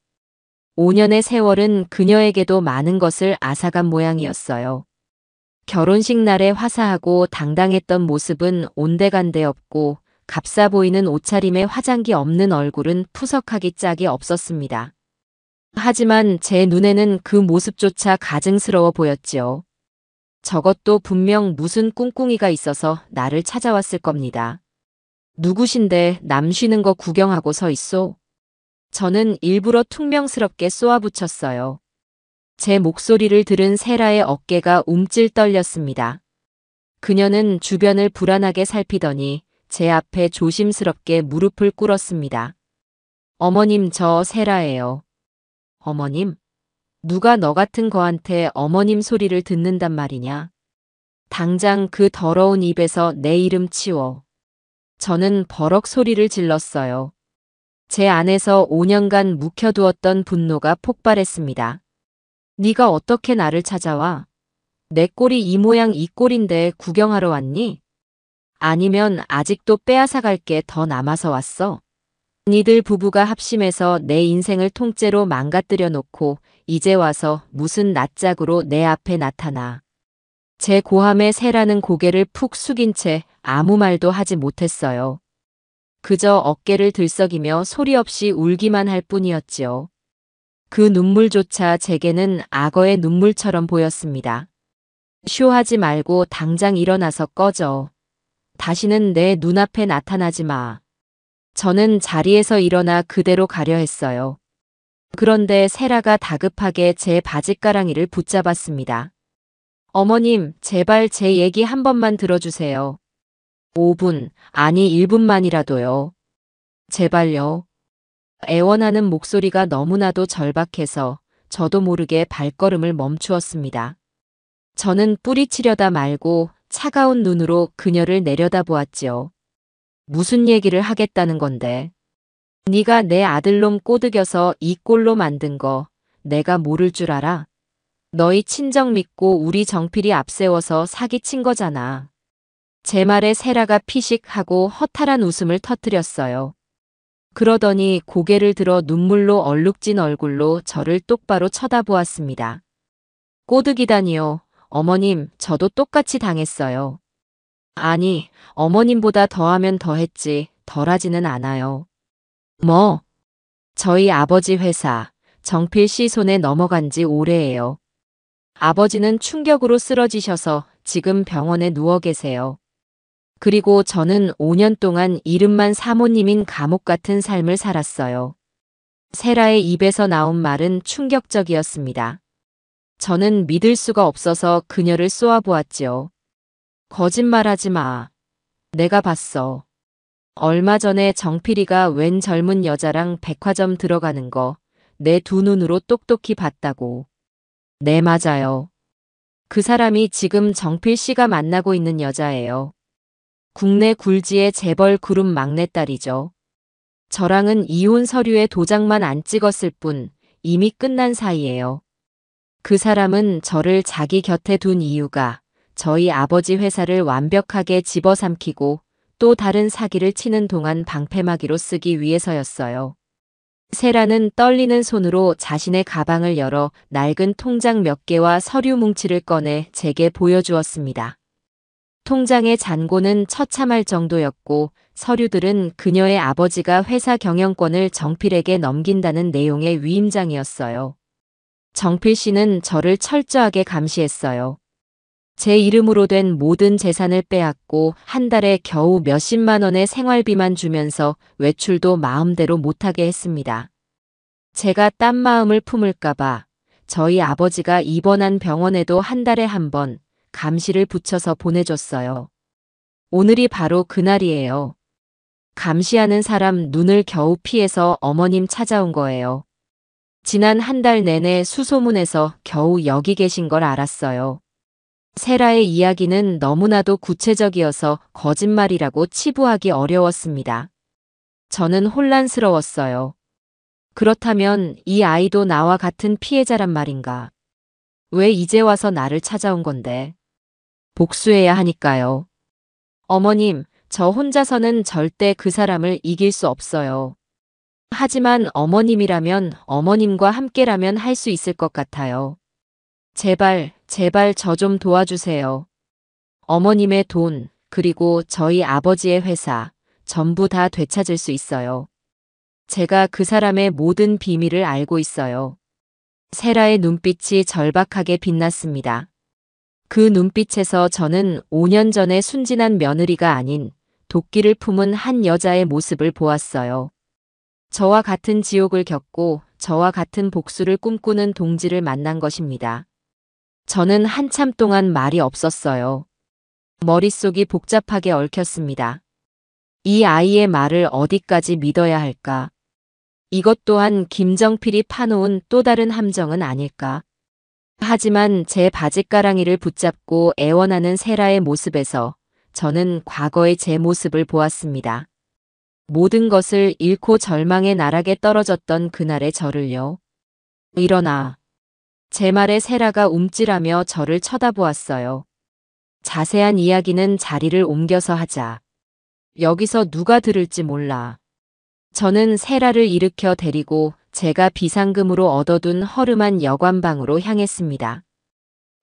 5년의 세월은 그녀에게도 많은 것을 앗아간 모양이었어요. 결혼식 날의 화사하고 당당했던 모습은 온데간데 없고 값싸 보이는 옷차림에 화장기 없는 얼굴은 푸석하기 짝이 없었습니다. 하지만 제 눈에는 그 모습조차 가증스러워 보였지요. 저것도 분명 무슨 꿍꿍이가 있어서 나를 찾아왔을 겁니다. 누구신데 남 쉬는 거 구경하고 서 있소? 저는 일부러 퉁명스럽게 쏘아붙였어요. 제 목소리를 들은 세라의 어깨가 움찔 떨렸습니다. 그녀는 주변을 불안하게 살피더니 제 앞에 조심스럽게 무릎을 꿇었습니다. 어머님, 저 세라예요. 어머님? 누가 너 같은 거한테 어머님 소리를 듣는단 말이냐? 당장 그 더러운 입에서 내 이름 치워. 저는 버럭 소리를 질렀어요. 제 안에서 5년간 묵혀두었던 분노가 폭발했습니다. 네가 어떻게 나를 찾아와? 내 꼴이 이 모양 이 꼴인데 구경하러 왔니? 아니면 아직도 빼앗아갈 게 더 남아서 왔어? 니들 부부가 합심해서 내 인생을 통째로 망가뜨려 놓고 이제 와서 무슨 낯짝으로 내 앞에 나타나. 제 고함에 세라는 고개를 푹 숙인 채 아무 말도 하지 못했어요. 그저 어깨를 들썩이며 소리 없이 울기만 할 뿐이었지요. 그 눈물조차 제게는 악어의 눈물처럼 보였습니다. 쇼하지 말고 당장 일어나서 꺼져. 다시는 내 눈앞에 나타나지 마. 저는 자리에서 일어나 그대로 가려 했어요. 그런데 세라가 다급하게 제 바짓가랑이를 붙잡았습니다. 어머님, 제발 제 얘기 한 번만 들어주세요. 5분, 아니 1분만이라도요. 제발요. 애원하는 목소리가 너무나도 절박해서 저도 모르게 발걸음을 멈추었습니다. 저는 뿌리치려다 말고 차가운 눈으로 그녀를 내려다보았지요. 무슨 얘기를 하겠다는 건데. 네가 내 아들놈 꼬드겨서 이 꼴로 만든 거 내가 모를 줄 알아? 너희 친정 믿고 우리 정필이 앞세워서 사기친 거잖아. 제 말에 세라가 피식하고 허탈한 웃음을 터뜨렸어요. 그러더니 고개를 들어 눈물로 얼룩진 얼굴로 저를 똑바로 쳐다보았습니다. 꼬드기다니요. 어머님, 저도 똑같이 당했어요. 아니, 어머님보다 더하면 더했지, 덜하지는 않아요. 뭐? 저희 아버지 회사, 정필 씨 손에 넘어간 지 오래예요. 아버지는 충격으로 쓰러지셔서 지금 병원에 누워 계세요. 그리고 저는 5년 동안 이름만 사모님인 감옥 같은 삶을 살았어요. 세라의 입에서 나온 말은 충격적이었습니다. 저는 믿을 수가 없어서 그녀를 쏘아보았지요. 거짓말하지 마. 내가 봤어. 얼마 전에 정필이가 웬 젊은 여자랑 백화점 들어가는 거 내 두 눈으로 똑똑히 봤다고. 네, 맞아요. 그 사람이 지금 정필 씨가 만나고 있는 여자예요. 국내 굴지의 재벌 그룹 막내딸이죠. 저랑은 이혼 서류에 도장만 안 찍었을 뿐 이미 끝난 사이예요. 그 사람은 저를 자기 곁에 둔 이유가 저희 아버지 회사를 완벽하게 집어삼키고 또 다른 사기를 치는 동안 방패막이로 쓰기 위해서였어요. 세라는 떨리는 손으로 자신의 가방을 열어 낡은 통장 몇 개와 서류 뭉치를 꺼내 제게 보여주었습니다. 통장의 잔고는 처참할 정도였고 서류들은 그녀의 아버지가 회사 경영권을 정필에게 넘긴다는 내용의 위임장이었어요. 정필 씨는 저를 철저하게 감시했어요. 제 이름으로 된 모든 재산을 빼앗고 한 달에 겨우 몇십만 원의 생활비만 주면서 외출도 마음대로 못하게 했습니다. 제가 딴 마음을 품을까봐 저희 아버지가 입원한 병원에도 한 달에 한 번 감시를 붙여서 보내줬어요. 오늘이 바로 그날이에요. 감시하는 사람 눈을 겨우 피해서 어머님 찾아온 거예요. 지난 한 달 내내 수소문에서 겨우 여기 계신 걸 알았어요. 세라의 이야기는 너무나도 구체적이어서 거짓말이라고 치부하기 어려웠습니다. 저는 혼란스러웠어요. 그렇다면 이 아이도 나와 같은 피해자란 말인가? 왜 이제 와서 나를 찾아온 건데? 복수해야 하니까요. 어머님, 저 혼자서는 절대 그 사람을 이길 수 없어요. 하지만 어머님이라면 어머님과 함께라면 할 수 있을 것 같아요. 제발, 제발 저 좀 도와주세요. 어머님의 돈, 그리고 저희 아버지의 회사, 전부 다 되찾을 수 있어요. 제가 그 사람의 모든 비밀을 알고 있어요. 세라의 눈빛이 절박하게 빛났습니다. 그 눈빛에서 저는 5년 전에 순진한 며느리가 아닌 도끼를 품은 한 여자의 모습을 보았어요. 저와 같은 지옥을 겪고 저와 같은 복수를 꿈꾸는 동지를 만난 것입니다. 저는 한참 동안 말이 없었어요. 머릿속이 복잡하게 얽혔습니다. 이 아이의 말을 어디까지 믿어야 할까? 이것 또한 김정필이 파놓은 또 다른 함정은 아닐까? 하지만 제 바짓가랑이를 붙잡고 애원하는 세라의 모습에서 저는 과거의 제 모습을 보았습니다. 모든 것을 잃고 절망의 나락에 떨어졌던 그날의 저를요. 일어나. 제 말에 세라가 움찔하며 저를 쳐다보았어요. 자세한 이야기는 자리를 옮겨서 하자. 여기서 누가 들을지 몰라. 저는 세라를 일으켜 데리고 제가 비상금으로 얻어둔 허름한 여관방으로 향했습니다.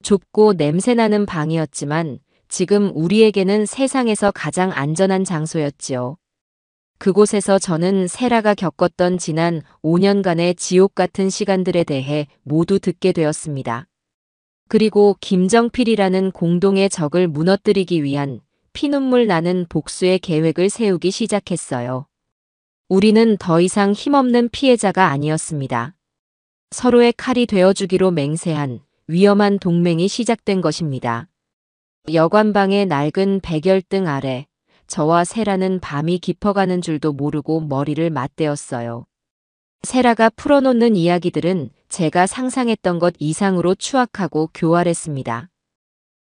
좁고 냄새나는 방이었지만 지금 우리에게는 세상에서 가장 안전한 장소였지요. 그곳에서 저는 세라가 겪었던 지난 5년간의 지옥 같은 시간들에 대해 모두 듣게 되었습니다. 그리고 김정필이라는 공동의 적을 무너뜨리기 위한 피눈물 나는 복수의 계획을 세우기 시작했어요. 우리는 더 이상 힘없는 피해자가 아니었습니다. 서로의 칼이 되어주기로 맹세한 위험한 동맹이 시작된 것입니다. 여관방의 낡은 백열등 아래 저와 세라는 밤이 깊어가는 줄도 모르고 머리를 맞대었어요. 세라가 풀어놓는 이야기들은 제가 상상했던 것 이상으로 추악하고 교활했습니다.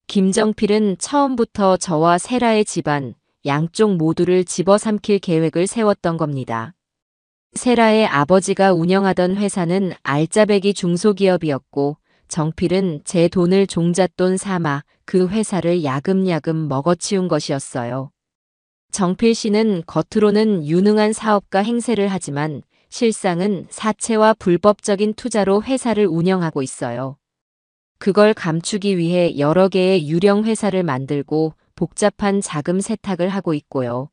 김정필은 처음부터 저와 세라의 집안, 양쪽 모두를 집어삼킬 계획을 세웠던 겁니다. 세라의 아버지가 운영하던 회사는 알짜배기 중소기업이었고 정필은 제 돈을 종잣돈 삼아 그 회사를 야금야금 먹어치운 것이었어요. 정필 씨는 겉으로는 유능한 사업가 행세를 하지만 실상은 사채와 불법적인 투자로 회사를 운영하고 있어요. 그걸 감추기 위해 여러 개의 유령 회사를 만들고 복잡한 자금 세탁을 하고 있고요.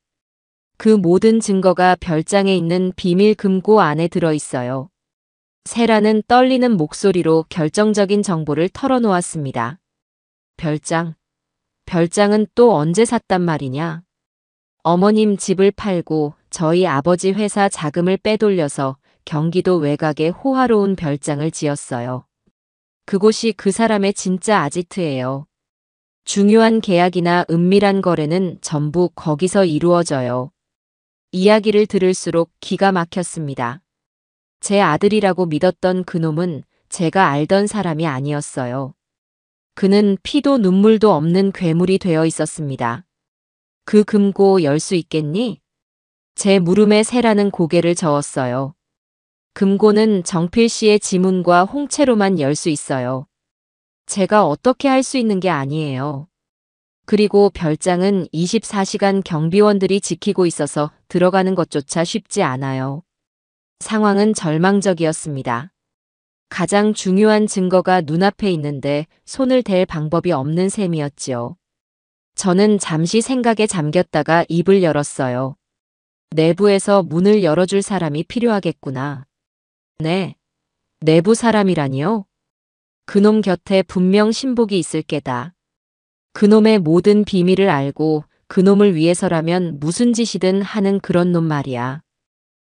그 모든 증거가 별장에 있는 비밀 금고 안에 들어 있어요. 세라는 떨리는 목소리로 결정적인 정보를 털어놓았습니다. 별장? 별장은 또 언제 샀단 말이냐? 어머님 집을 팔고 저희 아버지 회사 자금을 빼돌려서 경기도 외곽에 호화로운 별장을 지었어요. 그곳이 그 사람의 진짜 아지트예요. 중요한 계약이나 은밀한 거래는 전부 거기서 이루어져요. 이야기를 들을수록 기가 막혔습니다. 제 아들이라고 믿었던 그놈은 제가 알던 사람이 아니었어요. 그는 피도 눈물도 없는 괴물이 되어 있었습니다. 그 금고 열 수 있겠니? 제 물음에 세라는 고개를 저었어요. 금고는 정필 씨의 지문과 홍채로만 열 수 있어요. 제가 어떻게 할 수 있는 게 아니에요. 그리고 별장은 24시간 경비원들이 지키고 있어서 들어가는 것조차 쉽지 않아요. 상황은 절망적이었습니다. 가장 중요한 증거가 눈앞에 있는데 손을 댈 방법이 없는 셈이었지요. 저는 잠시 생각에 잠겼다가 입을 열었어요. 내부에서 문을 열어줄 사람이 필요하겠구나. 네. 내부 사람이라니요? 그놈 곁에 분명 신복이 있을 게다. 그놈의 모든 비밀을 알고 그놈을 위해서라면 무슨 짓이든 하는 그런 놈 말이야.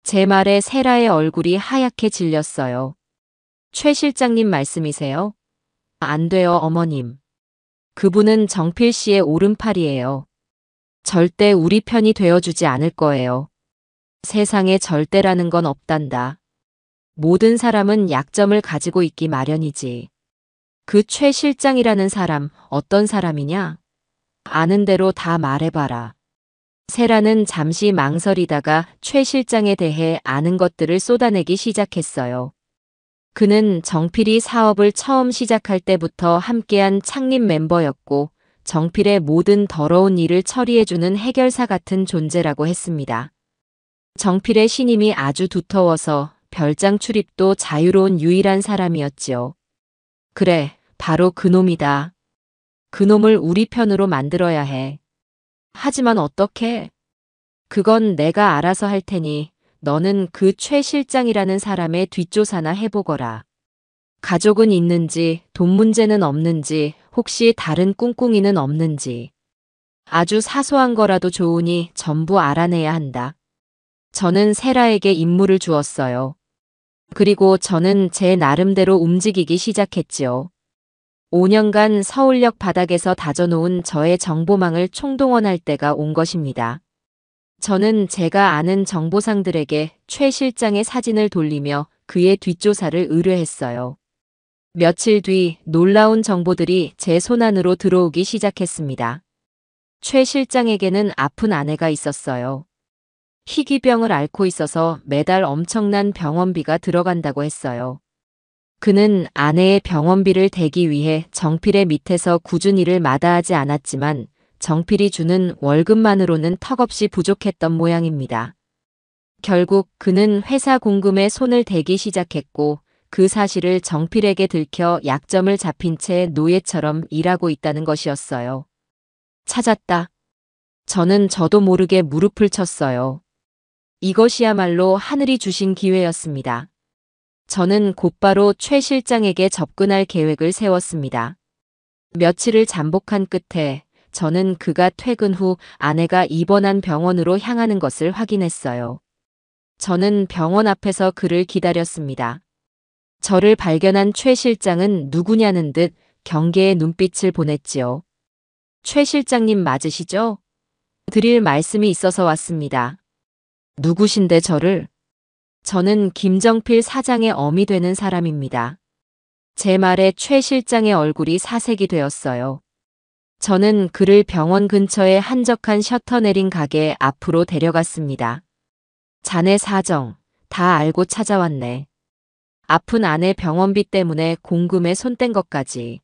제 말에 세라의 얼굴이 하얗게 질렸어요. 최 실장님 말씀이세요? 안 돼요, 어머님. 그분은 정필 씨의 오른팔이에요. 절대 우리 편이 되어주지 않을 거예요. 세상에 절대라는 건 없단다. 모든 사람은 약점을 가지고 있기 마련이지. 그 최 실장이라는 사람 어떤 사람이냐? 아는 대로 다 말해봐라. 세라는 잠시 망설이다가 최 실장에 대해 아는 것들을 쏟아내기 시작했어요. 그는 정필이 사업을 처음 시작할 때부터 함께한 창립 멤버였고 정필의 모든 더러운 일을 처리해주는 해결사 같은 존재라고 했습니다. 정필의 신임이 아주 두터워서 별장 출입도 자유로운 유일한 사람이었지요. 그래, 바로 그놈이다. 그놈을 우리 편으로 만들어야 해. 하지만 어떻게? 그건 내가 알아서 할 테니 너는 그 최 실장이라는 사람의 뒷조사나 해보거라. 가족은 있는지, 돈 문제는 없는지, 혹시 다른 꿍꿍이는 없는지. 아주 사소한 거라도 좋으니 전부 알아내야 한다. 저는 세라에게 임무를 주었어요. 그리고 저는 제 나름대로 움직이기 시작했지요. 5년간 서울역 바닥에서 다져놓은 저의 정보망을 총동원할 때가 온 것입니다. 저는 제가 아는 정보상들에게 최 실장의 사진을 돌리며 그의 뒷조사를 의뢰했어요. 며칠 뒤 놀라운 정보들이 제 손안으로 들어오기 시작했습니다. 최 실장에게는 아픈 아내가 있었어요. 희귀병을 앓고 있어서 매달 엄청난 병원비가 들어간다고 했어요. 그는 아내의 병원비를 대기 위해 정필의 밑에서 꾸준히 일을 마다하지 않았지만 정필이 주는 월급만으로는 턱없이 부족했던 모양입니다. 결국 그는 회사 공금에 손을 대기 시작했고 그 사실을 정필에게 들켜 약점을 잡힌 채 노예처럼 일하고 있다는 것이었어요. 찾았다. 저도 모르게 무릎을 쳤어요. 이것이야말로 하늘이 주신 기회였습니다. 저는 곧바로 최 실장에게 접근할 계획을 세웠습니다. 며칠을 잠복한 끝에 저는 그가 퇴근 후 아내가 입원한 병원으로 향하는 것을 확인했어요. 저는 병원 앞에서 그를 기다렸습니다. 저를 발견한 최 실장은 누구냐는 듯 경계의 눈빛을 보냈지요. 최 실장님 맞으시죠? 드릴 말씀이 있어서 왔습니다. 누구신데 저를? 저는 김정필 사장의 어미 되는 사람입니다. 제 말에 최 실장의 얼굴이 사색이 되었어요. 저는 그를 병원 근처에 한적한 셔터 내린 가게 앞으로 데려갔습니다. 자네 사정 다 알고 찾아왔네. 아픈 아내 병원비 때문에 공금에 손 뗀 것까지.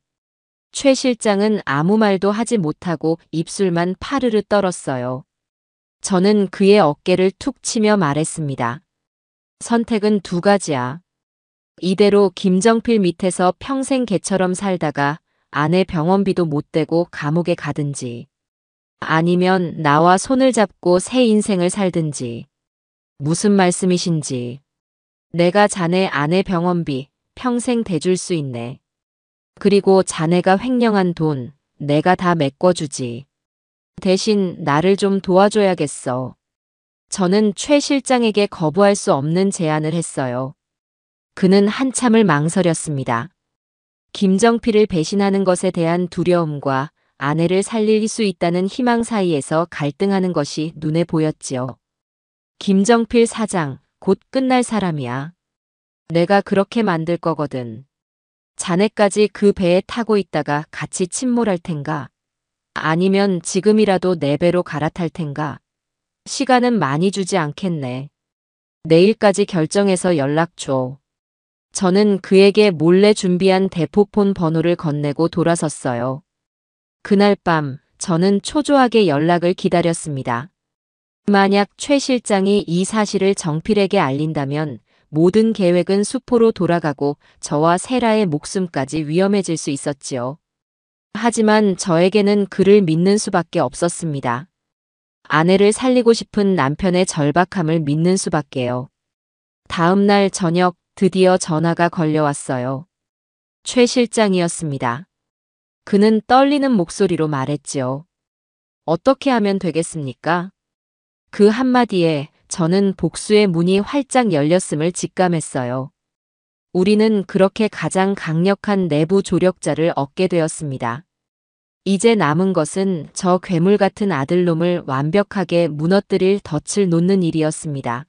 최 실장은 아무 말도 하지 못하고 입술만 파르르 떨었어요. 저는 그의 어깨를 툭 치며 말했습니다. 선택은 두 가지야. 이대로 김정필 밑에서 평생 개처럼 살다가 아내 병원비도 못 대고 감옥에 가든지, 아니면 나와 손을 잡고 새 인생을 살든지. 무슨 말씀이신지. 내가 자네 아내 병원비 평생 대줄 수 있네. 그리고 자네가 횡령한 돈 내가 다 메꿔주지. 대신 나를 좀 도와줘야겠어. 저는 최 실장에게 거부할 수 없는 제안을 했어요. 그는 한참을 망설였습니다. 김정필을 배신하는 것에 대한 두려움과 아내를 살릴 수 있다는 희망 사이에서 갈등하는 것이 눈에 보였지요. 김정필 사장, 곧 끝날 사람이야. 내가 그렇게 만들 거거든. 자네까지 그 배에 타고 있다가 같이 침몰할 텐가? 아니면 지금이라도 내 배로 갈아탈 텐가? 시간은 많이 주지 않겠네. 내일까지 결정해서 연락 줘. 저는 그에게 몰래 준비한 대포폰 번호를 건네고 돌아섰어요. 그날 밤 저는 초조하게 연락을 기다렸습니다. 만약 최 실장이 이 사실을 정필에게 알린다면 모든 계획은 수포로 돌아가고 저와 세라의 목숨까지 위험해질 수 있었지요. 하지만 저에게는 그를 믿는 수밖에 없었습니다. 아내를 살리고 싶은 남편의 절박함을 믿는 수밖에요. 다음 날 저녁 드디어 전화가 걸려왔어요. 최 실장이었습니다. 그는 떨리는 목소리로 말했지요. 어떻게 하면 되겠습니까? 그 한마디에 저는 복수의 문이 활짝 열렸음을 직감했어요. 우리는 그렇게 가장 강력한 내부 조력자를 얻게 되었습니다. 이제 남은 것은 저 괴물 같은 아들놈을 완벽하게 무너뜨릴 덫을 놓는 일이었습니다.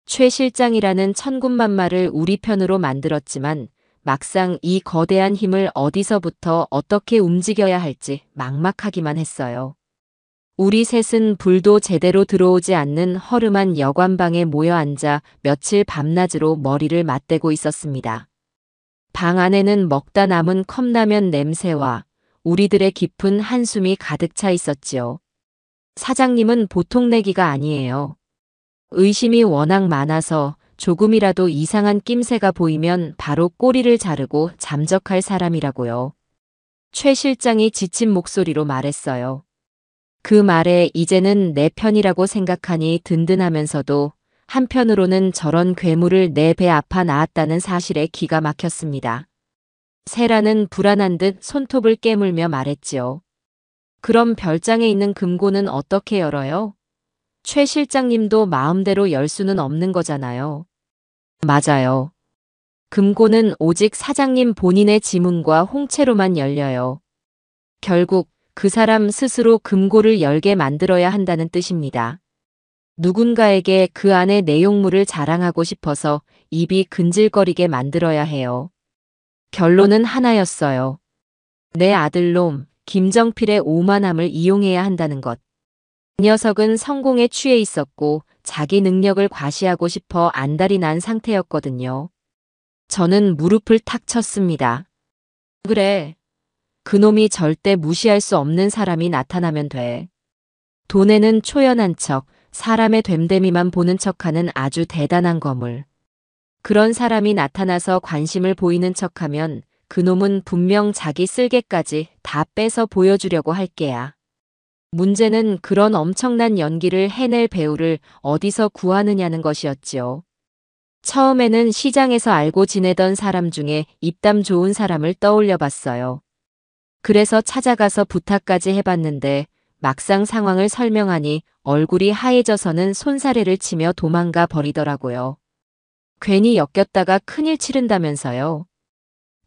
최 실장이라는 천군만마를 우리 편으로 만들었지만 막상 이 거대한 힘을 어디서부터 어떻게 움직여야 할지 막막하기만 했어요. 우리 셋은 불도 제대로 들어오지 않는 허름한 여관방에 모여 앉아 며칠 밤낮으로 머리를 맞대고 있었습니다. 방 안에는 먹다 남은 컵라면 냄새와 우리들의 깊은 한숨이 가득 차 있었지요. 사장님은 보통 내기가 아니에요. 의심이 워낙 많아서 조금이라도 이상한 낌새가 보이면 바로 꼬리를 자르고 잠적할 사람이라고요. 최 실장이 지친 목소리로 말했어요. 그 말에 이제는 내 편이라고 생각하니 든든하면서도 한편으로는 저런 괴물을 내 배 아파 낳았다는 사실에 기가 막혔습니다. 세라는 불안한 듯 손톱을 깨물며 말했지요. 그럼 별장에 있는 금고는 어떻게 열어요? 최 실장님도 마음대로 열 수는 없는 거잖아요. 맞아요. 금고는 오직 사장님 본인의 지문과 홍채로만 열려요. 결국 그 사람 스스로 금고를 열게 만들어야 한다는 뜻입니다. 누군가에게 그 안의 내용물을 자랑하고 싶어서 입이 근질거리게 만들어야 해요. 결론은 하나였어요. 내 아들놈 김정필의 오만함을 이용해야 한다는 것. 그 녀석은 성공에 취해 있었고 자기 능력을 과시하고 싶어 안달이 난 상태였거든요. 저는 무릎을 탁 쳤습니다. 그래. 그놈이 절대 무시할 수 없는 사람이 나타나면 돼. 돈에는 초연한 척, 사람의 됨됨이만 보는 척하는 아주 대단한 거물. 그런 사람이 나타나서 관심을 보이는 척하면 그놈은 분명 자기 쓸개까지 다 빼서 보여주려고 할 게야. 문제는 그런 엄청난 연기를 해낼 배우를 어디서 구하느냐는 것이었지요. 처음에는 시장에서 알고 지내던 사람 중에 입담 좋은 사람을 떠올려 봤어요. 그래서 찾아가서 부탁까지 해봤는데 막상 상황을 설명하니 얼굴이 하얘져서는 손사래를 치며 도망가 버리더라고요. 괜히 엮였다가 큰일 치른다면서요.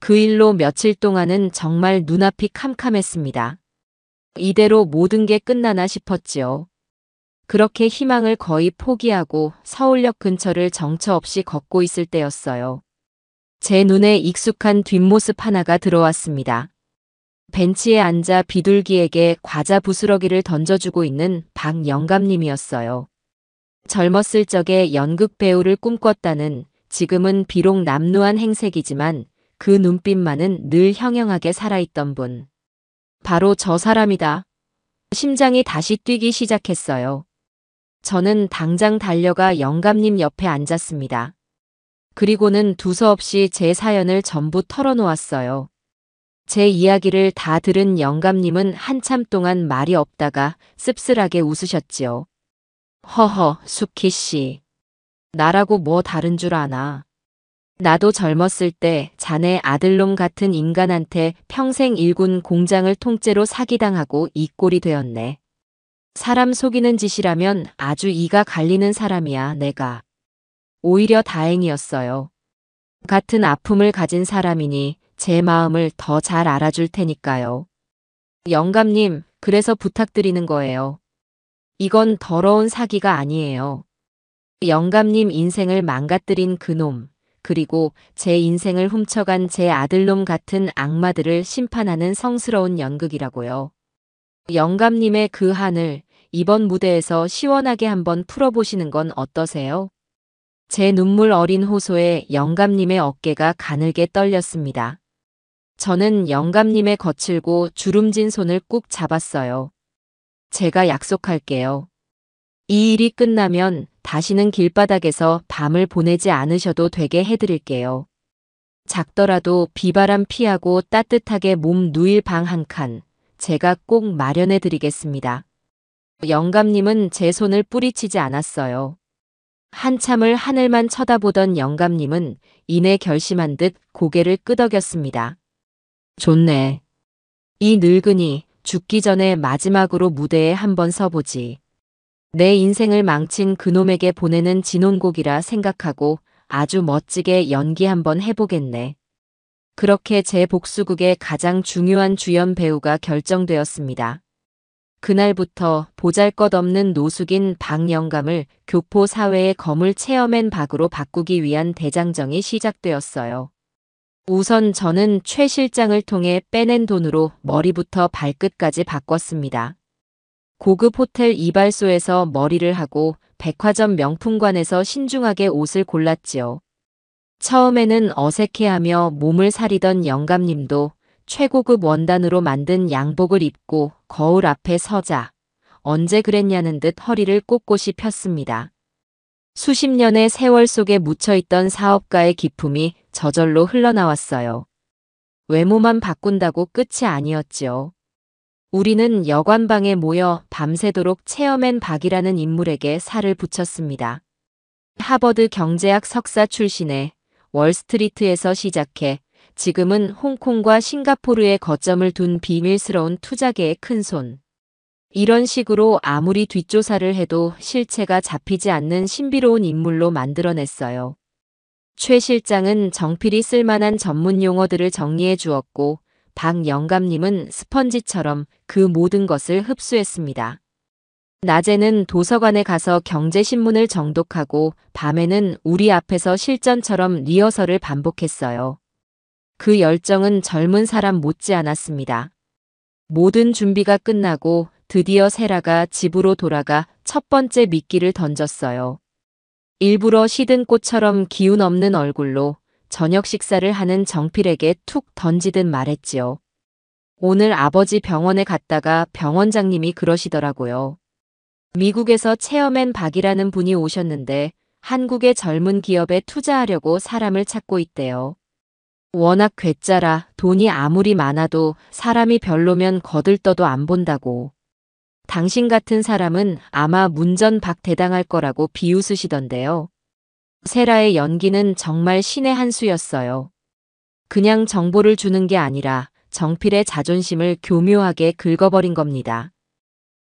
그 일로 며칠 동안은 정말 눈앞이 캄캄했습니다. 이대로 모든 게 끝나나 싶었지요. 그렇게 희망을 거의 포기하고 서울역 근처를 정처 없이 걷고 있을 때였어요. 제 눈에 익숙한 뒷모습 하나가 들어왔습니다. 벤치에 앉아 비둘기에게 과자 부스러기를 던져주고 있는 박영감님이었어요. 젊었을 적에 연극 배우를 꿈꿨다는, 지금은 비록 남루한 행색이지만 그 눈빛만은 늘 형형하게 살아있던 분. 바로 저 사람이다. 심장이 다시 뛰기 시작했어요. 저는 당장 달려가 영감님 옆에 앉았습니다. 그리고는 두서없이 제 사연을 전부 털어놓았어요. 제 이야기를 다 들은 영감님은 한참 동안 말이 없다가 씁쓸하게 웃으셨지요. 허허, 수키 씨. 나라고 뭐 다른 줄 아나. 나도 젊었을 때 자네 아들놈 같은 인간한테 평생 일군 공장을 통째로 사기당하고 이 꼴이 되었네. 사람 속이는 짓이라면 아주 이가 갈리는 사람이야, 내가. 오히려 다행이었어요. 같은 아픔을 가진 사람이니 제 마음을 더 잘 알아줄 테니까요. 영감님, 그래서 부탁드리는 거예요. 이건 더러운 사기가 아니에요. 영감님 인생을 망가뜨린 그놈, 그리고 제 인생을 훔쳐간 제 아들놈 같은 악마들을 심판하는 성스러운 연극이라고요. 영감님의 그 한을 이번 무대에서 시원하게 한번 풀어보시는 건 어떠세요? 제 눈물 어린 호소에 영감님의 어깨가 가늘게 떨렸습니다. 저는 영감님의 거칠고 주름진 손을 꾹 잡았어요. 제가 약속할게요. 이 일이 끝나면 다시는 길바닥에서 밤을 보내지 않으셔도 되게 해드릴게요. 작더라도 비바람 피하고 따뜻하게 몸 누일 방 한 칸, 제가 꼭 마련해드리겠습니다. 영감님은 제 손을 뿌리치지 않았어요. 한참을 하늘만 쳐다보던 영감님은 이내 결심한 듯 고개를 끄덕였습니다. 좋네. 이 늙은이 죽기 전에 마지막으로 무대에 한번 서보지. 내 인생을 망친 그놈에게 보내는 진혼곡이라 생각하고 아주 멋지게 연기 한번 해보겠네. 그렇게 제 복수극의 가장 중요한 주연 배우가 결정되었습니다. 그날부터 보잘것없는 노숙인 박영감을 교포 사회의 거물 체어맨 박으로 바꾸기 위한 대장정이 시작되었어요. 우선 저는 최 실장을 통해 빼낸 돈으로 머리부터 발끝까지 바꿨습니다. 고급 호텔 이발소에서 머리를 하고 백화점 명품관에서 신중하게 옷을 골랐지요. 처음에는 어색해하며 몸을 사리던 영감님도 최고급 원단으로 만든 양복을 입고 거울 앞에 서자 언제 그랬냐는 듯 허리를 꼿꼿이 폈습니다. 수십 년의 세월 속에 묻혀있던 사업가의 기품이 저절로 흘러나왔어요. 외모만 바꾼다고 끝이 아니었지요. 우리는 여관방에 모여 밤새도록 체어맨 박이라는 인물에게 살을 붙였습니다. 하버드 경제학 석사 출신의 월스트리트에서 시작해 지금은 홍콩과 싱가포르에 거점을 둔 비밀스러운 투자계의 큰손. 이런 식으로 아무리 뒷조사를 해도 실체가 잡히지 않는 신비로운 인물로 만들어냈어요. 최 실장은 정필이 쓸만한 전문 용어들을 정리해 주었고 박 영감님은 스펀지처럼 그 모든 것을 흡수했습니다. 낮에는 도서관에 가서 경제신문을 정독하고 밤에는 우리 앞에서 실전처럼 리허설을 반복했어요. 그 열정은 젊은 사람 못지않았습니다. 모든 준비가 끝나고 드디어 세라가 집으로 돌아가 첫 번째 미끼를 던졌어요. 일부러 시든 꽃처럼 기운 없는 얼굴로 저녁 식사를 하는 정필에게 툭 던지듯 말했지요. 오늘 아버지 병원에 갔다가 병원장님이 그러시더라고요. 미국에서 체어맨 박이라는 분이 오셨는데 한국의 젊은 기업에 투자하려고 사람을 찾고 있대요. 워낙 괴짜라 돈이 아무리 많아도 사람이 별로면 거들떠도 안 본다고. 당신 같은 사람은 아마 문전박 대당할 거라고 비웃으시던데요. 세라의 연기는 정말 신의 한 수였어요. 그냥 정보를 주는 게 아니라 정필의 자존심을 교묘하게 긁어버린 겁니다.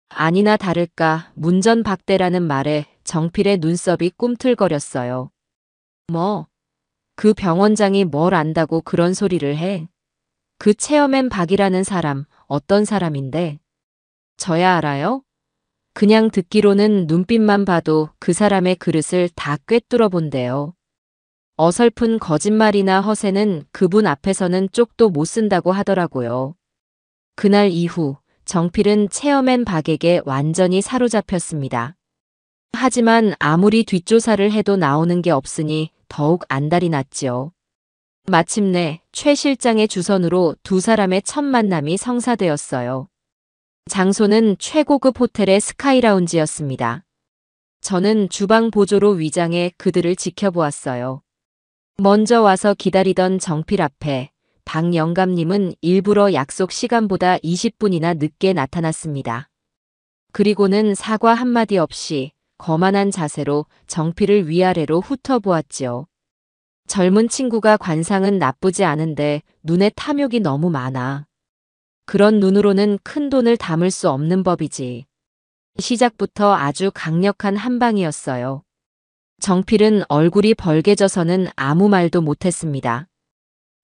아니나 다를까 문전박대라는 말에 정필의 눈썹이 꿈틀거렸어요. 뭐, 그 병원장이 뭘 안다고 그런 소리를 해? 그 체어맨 박이라는 사람, 어떤 사람인데? 저야 알아요? 그냥 듣기로는 눈빛만 봐도 그 사람의 그릇을 다 꿰뚫어 본대요. 어설픈 거짓말이나 허세는 그분 앞에서는 쪽도 못 쓴다고 하더라고요. 그날 이후 정필은 체어맨 박에게 완전히 사로잡혔습니다. 하지만 아무리 뒷조사를 해도 나오는 게 없으니 더욱 안달이 났지요. 마침내 최 실장의 주선으로 두 사람의 첫 만남이 성사되었어요. 장소는 최고급 호텔의 스카이라운지였습니다. 저는 주방 보조로 위장해 그들을 지켜보았어요. 먼저 와서 기다리던 정필 앞에 박 영감님은 일부러 약속 시간보다 20분이나 늦게 나타났습니다. 그리고는 사과 한마디 없이 거만한 자세로 정필을 위아래로 훑어보았지요. 젊은 친구가 관상은 나쁘지 않은데 눈에 탐욕이 너무 많아. 그런 눈으로는 큰 돈을 담을 수 없는 법이지. 시작부터 아주 강력한 한방이었어요. 정필은 얼굴이 벌개져서는 아무 말도 못했습니다.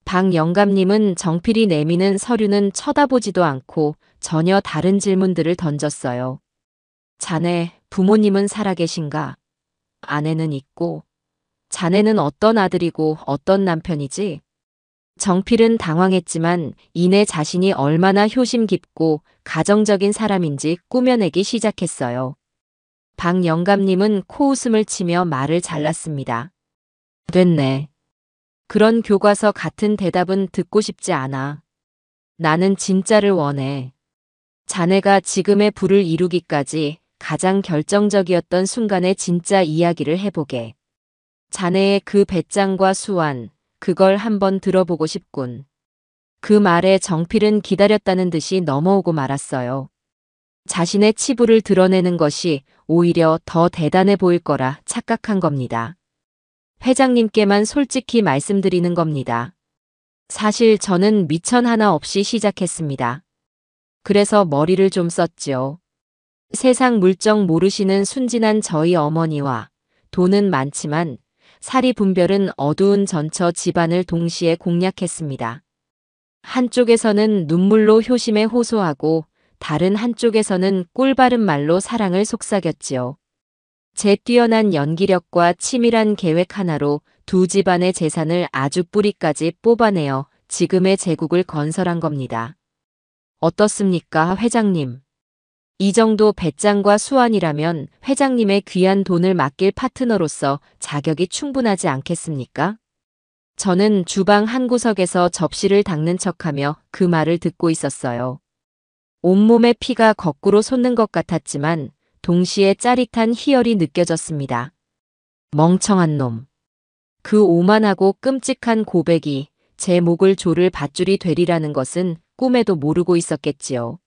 박 영감님은 정필이 내미는 서류는 쳐다보지도 않고 전혀 다른 질문들을 던졌어요. 자네, 부모님은 살아계신가? 아내는 있고. 자네는 어떤 아들이고 어떤 남편이지? 정필은 당황했지만 이내 자신이 얼마나 효심 깊고 가정적인 사람인지 꾸며내기 시작했어요. 박 영감님은 코웃음을 치며 말을 잘랐습니다. 됐네. 그런 교과서 같은 대답은 듣고 싶지 않아. 나는 진짜를 원해. 자네가 지금의 부를 이루기까지 가장 결정적이었던 순간의 진짜 이야기를 해보게. 자네의 그 배짱과 수완, 그걸 한번 들어보고 싶군. 그 말에 정필은 기다렸다는 듯이 넘어오고 말았어요. 자신의 치부를 드러내는 것이 오히려 더 대단해 보일 거라 착각한 겁니다. 회장님께만 솔직히 말씀드리는 겁니다. 사실 저는 미천 하나 없이 시작했습니다. 그래서 머리를 좀 썼지요. 세상 물정 모르시는 순진한 저희 어머니와 돈은 많지만 사리 분별은 어두운 전처 집안을 동시에 공략했습니다. 한쪽에서는 눈물로 효심에 호소하고 다른 한쪽에서는 꿀바른 말로 사랑을 속삭였지요. 제 뛰어난 연기력과 치밀한 계획 하나로 두 집안의 재산을 아주 뿌리까지 뽑아내어 지금의 제국을 건설한 겁니다. 어떻습니까, 회장님? 이 정도 배짱과 수완이라면 회장님의 귀한 돈을 맡길 파트너로서 자격이 충분하지 않겠습니까? 저는 주방 한 구석에서 접시를 닦는 척하며 그 말을 듣고 있었어요. 온몸에 피가 거꾸로 솟는 것 같았지만 동시에 짜릿한 희열이 느껴졌습니다. 멍청한 놈. 그 오만하고 끔찍한 고백이 제 목을 조를 밧줄이 되리라는 것은 꿈에도 모르고 있었겠지요.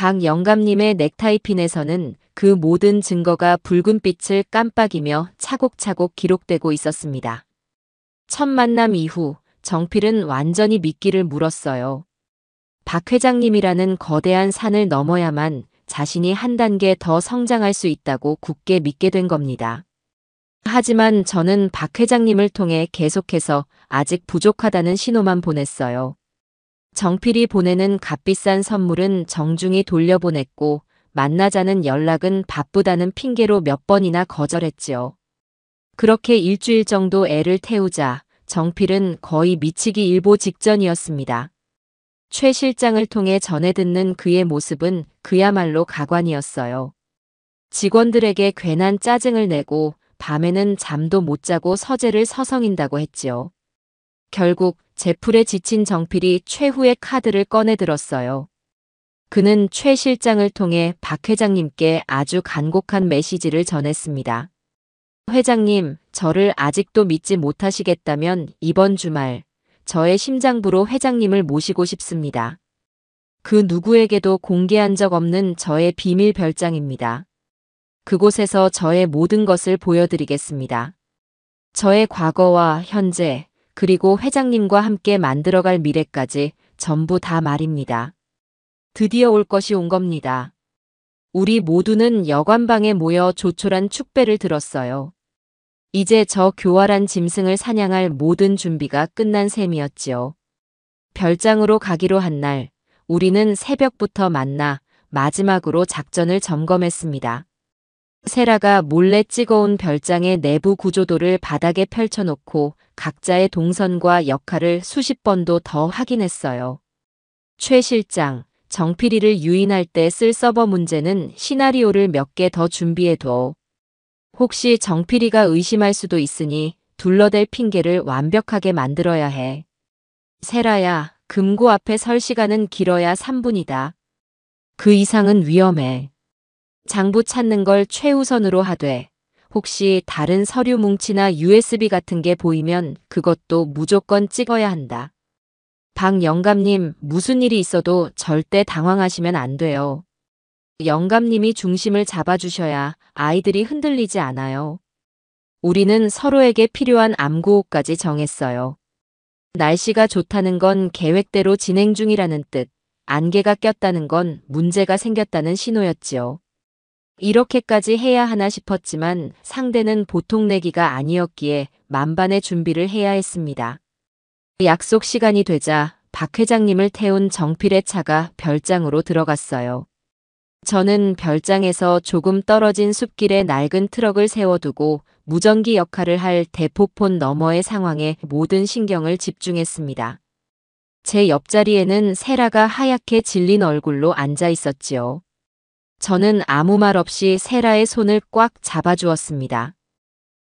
박 영감님의 넥타이핀에서는 그 모든 증거가 붉은 빛을 깜빡이며 차곡차곡 기록되고 있었습니다. 첫 만남 이후 정필은 완전히 미끼를 물었어요. 박 회장님이라는 거대한 산을 넘어야만 자신이 한 단계 더 성장할 수 있다고 굳게 믿게 된 겁니다. 하지만 저는 박 회장님을 통해 계속해서 아직 부족하다는 신호만 보냈어요. 정필이 보내는 값비싼 선물은 정중히 돌려보냈고 만나자는 연락은 바쁘다는 핑계로 몇 번이나 거절했지요. 그렇게 일주일 정도 애를 태우자 정필은 거의 미치기 일보 직전이었습니다. 최 실장을 통해 전해 듣는 그의 모습은 그야말로 가관이었어요. 직원들에게 괜한 짜증을 내고 밤에는 잠도 못 자고 서재를 서성인다고 했지요. 결국 제풀에 지친 정필이 최후의 카드를 꺼내 들었어요. 그는 최 실장을 통해 박 회장님께 아주 간곡한 메시지를 전했습니다. 회장님, 저를 아직도 믿지 못하시겠다면 이번 주말 저의 심장부로 회장님을 모시고 싶습니다. 그 누구에게도 공개한 적 없는 저의 비밀 별장입니다. 그곳에서 저의 모든 것을 보여드리겠습니다. 저의 과거와 현재, 그리고 회장님과 함께 만들어갈 미래까지 전부 다 말입니다. 드디어 올 것이 온 겁니다. 우리 모두는 여관방에 모여 조촐한 축배를 들었어요. 이제 저 교활한 짐승을 사냥할 모든 준비가 끝난 셈이었지요. 별장으로 가기로 한 날, 우리는 새벽부터 만나 마지막으로 작전을 점검했습니다. 세라가 몰래 찍어온 별장의 내부 구조도를 바닥에 펼쳐놓고 각자의 동선과 역할을 수십 번도 더 확인했어요. 최 실장, 정필이를 유인할 때 쓸 서버 문제는 시나리오를 몇 개 더 준비해둬. 혹시 정필이가 의심할 수도 있으니 둘러댈 핑계를 완벽하게 만들어야 해. 세라야, 금고 앞에 설 시간은 길어야 3분이다. 그 이상은 위험해. 장부 찾는 걸 최우선으로 하되 혹시 다른 서류 뭉치나 USB 같은 게 보이면 그것도 무조건 찍어야 한다. 박 영감님, 무슨 일이 있어도 절대 당황하시면 안 돼요. 영감님이 중심을 잡아주셔야 아이들이 흔들리지 않아요. 우리는 서로에게 필요한 암구호까지 정했어요. 날씨가 좋다는 건 계획대로 진행 중이라는 뜻, 안개가 꼈다는 건 문제가 생겼다는 신호였지요. 이렇게까지 해야 하나 싶었지만 상대는 보통 내기가 아니었기에 만반의 준비를 해야 했습니다. 약속 시간이 되자 박 회장님을 태운 정필의 차가 별장으로 들어갔어요. 저는 별장에서 조금 떨어진 숲길에 낡은 트럭을 세워두고 무전기 역할을 할 대포폰 너머의 상황에 모든 신경을 집중했습니다. 제 옆자리에는 세라가 하얗게 질린 얼굴로 앉아 있었지요. 저는 아무 말 없이 세라의 손을 꽉 잡아주었습니다.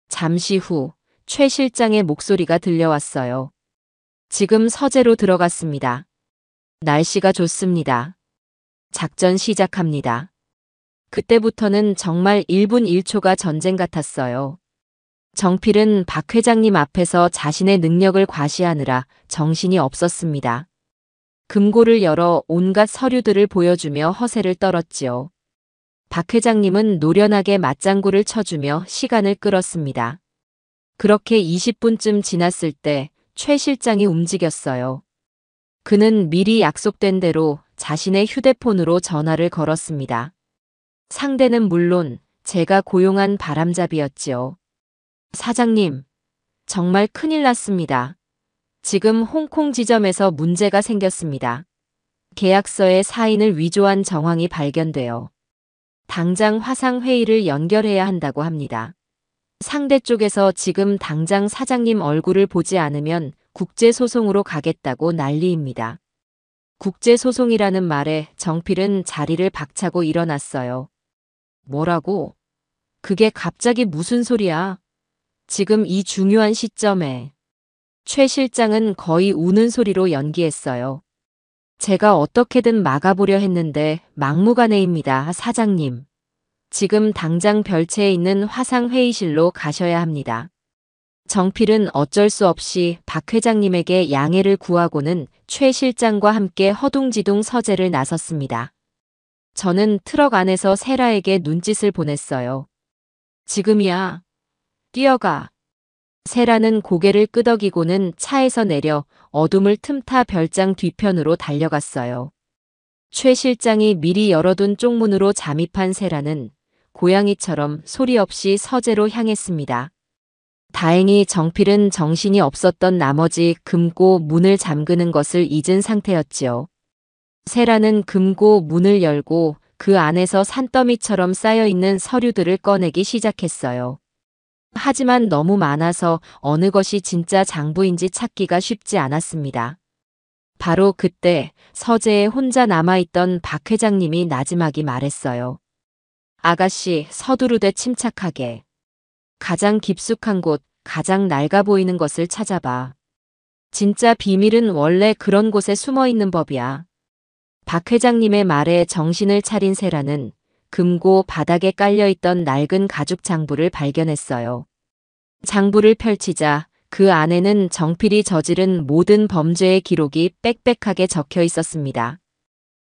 잠시 후 최 실장의 목소리가 들려왔어요. 지금 서재로 들어갔습니다. 날씨가 좋습니다. 작전 시작합니다. 그때부터는 정말 1분 1초가 전쟁 같았어요. 정필은 박 회장님 앞에서 자신의 능력을 과시하느라 정신이 없었습니다. 금고를 열어 온갖 서류들을 보여주며 허세를 떨었지요. 박 회장님은 노련하게 맞장구를 쳐주며 시간을 끌었습니다. 그렇게 20분쯤 지났을 때 최 실장이 움직였어요. 그는 미리 약속된 대로 자신의 휴대폰으로 전화를 걸었습니다. 상대는 물론 제가 고용한 바람잡이였지요. 사장님, 정말 큰일 났습니다. 지금 홍콩 지점에서 문제가 생겼습니다. 계약서에 사인을 위조한 정황이 발견되어 당장 화상회의를 연결해야 한다고 합니다. 상대 쪽에서 지금 당장 사장님 얼굴을 보지 않으면 국제소송으로 가겠다고 난리입니다. 국제소송이라는 말에 정필은 자리를 박차고 일어났어요. 뭐라고? 그게 갑자기 무슨 소리야? 지금 이 중요한 시점에. 최 실장은 거의 우는 소리로 연기했어요. 제가 어떻게든 막아보려 했는데 막무가내입니다, 사장님. 지금 당장 별채에 있는 화상회의실로 가셔야 합니다. 정필은 어쩔 수 없이 박 회장님에게 양해를 구하고는 최 실장과 함께 허둥지둥 서재를 나섰습니다. 저는 트럭 안에서 세라에게 눈짓을 보냈어요. 지금이야. 뛰어가. 세라는 고개를 끄덕이고는 차에서 내려 어둠을 틈타 별장 뒤편으로 달려갔어요. 최 실장이 미리 열어둔 쪽문으로 잠입한 세라는 고양이처럼 소리 없이 서재로 향했습니다. 다행히 정필은 정신이 없었던 나머지 금고 문을 잠그는 것을 잊은 상태였지요. 세라는 금고 문을 열고 그 안에서 산더미처럼 쌓여있는 서류들을 꺼내기 시작했어요. 하지만 너무 많아서 어느 것이 진짜 장부인지 찾기가 쉽지 않았습니다. 바로 그때 서재에 혼자 남아있던 박 회장님이 나지막이 말했어요. 아가씨, 서두르되 침착하게. 가장 깊숙한 곳, 가장 낡아 보이는 것을 찾아봐. 진짜 비밀은 원래 그런 곳에 숨어 있는 법이야. 박 회장님의 말에 정신을 차린 세라는 금고 바닥에 깔려있던 낡은 가죽 장부를 발견했어요. 장부를 펼치자 그 안에는 정필이 저지른 모든 범죄의 기록이 빽빽하게 적혀 있었습니다.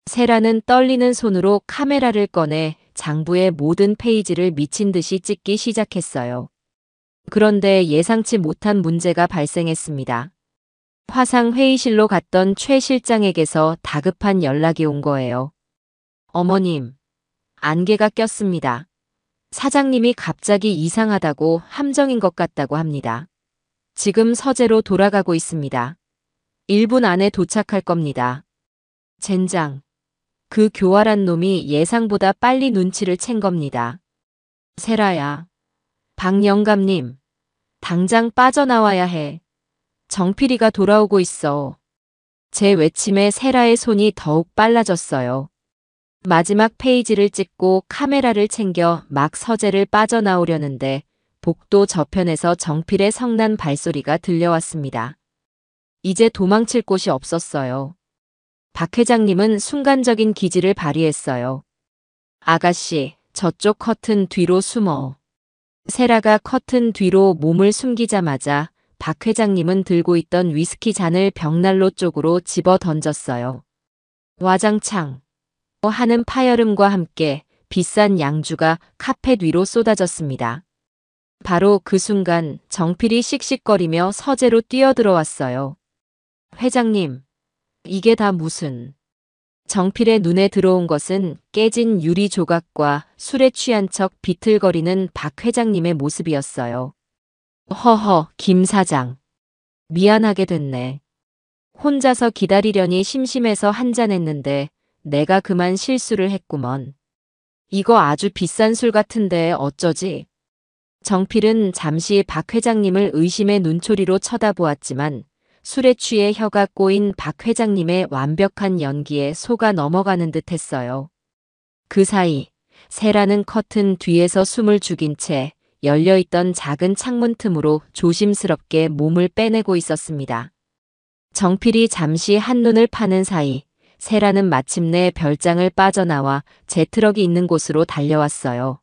세라는 떨리는 손으로 카메라를 꺼내 장부의 모든 페이지를 미친 듯이 찍기 시작했어요. 그런데 예상치 못한 문제가 발생했습니다. 화상 회의실로 갔던 최 실장에게서 다급한 연락이 온 거예요. 어머님, 안개가 꼈습니다. 사장님이 갑자기 이상하다고 함정인 것 같다고 합니다. 지금 서재로 돌아가고 있습니다. 1분 안에 도착할 겁니다. 젠장. 그 교활한 놈이 예상보다 빨리 눈치를 챈 겁니다. 세라야. 박 영감님. 당장 빠져나와야 해. 정필이가 돌아오고 있어. 제 외침에 세라의 손이 더욱 빨라졌어요. 마지막 페이지를 찍고 카메라를 챙겨 막 서재를 빠져나오려는데 복도 저편에서 정필의 성난 발소리가 들려왔습니다. 이제 도망칠 곳이 없었어요. 박 회장님은 순간적인 기지를 발휘했어요. 아가씨, 저쪽 커튼 뒤로 숨어. 세라가 커튼 뒤로 몸을 숨기자마자 박 회장님은 들고 있던 위스키 잔을 벽난로 쪽으로 집어 던졌어요. 와장창 하는 파열음과 함께 비싼 양주가 카펫 위로 쏟아졌습니다. 바로 그 순간 정필이 씩씩거리며 서재로 뛰어들어왔어요. 회장님, 이게 다 무슨... 정필의 눈에 들어온 것은 깨진 유리 조각과 술에 취한 척 비틀거리는 박 회장님의 모습이었어요. 허허, 김 사장. 미안하게 됐네. 혼자서 기다리려니 심심해서 한잔했는데 내가 그만 실수를 했구먼. 이거 아주 비싼 술 같은데 어쩌지? 정필은 잠시 박 회장님을 의심의 눈초리로 쳐다보았지만 술에 취해 혀가 꼬인 박 회장님의 완벽한 연기에 속아 넘어가는 듯 했어요. 그 사이 세라는 커튼 뒤에서 숨을 죽인 채 열려있던 작은 창문 틈으로 조심스럽게 몸을 빼내고 있었습니다. 정필이 잠시 한눈을 파는 사이 세라는 마침내 별장을 빠져나와 제 트럭이 있는 곳으로 달려왔어요.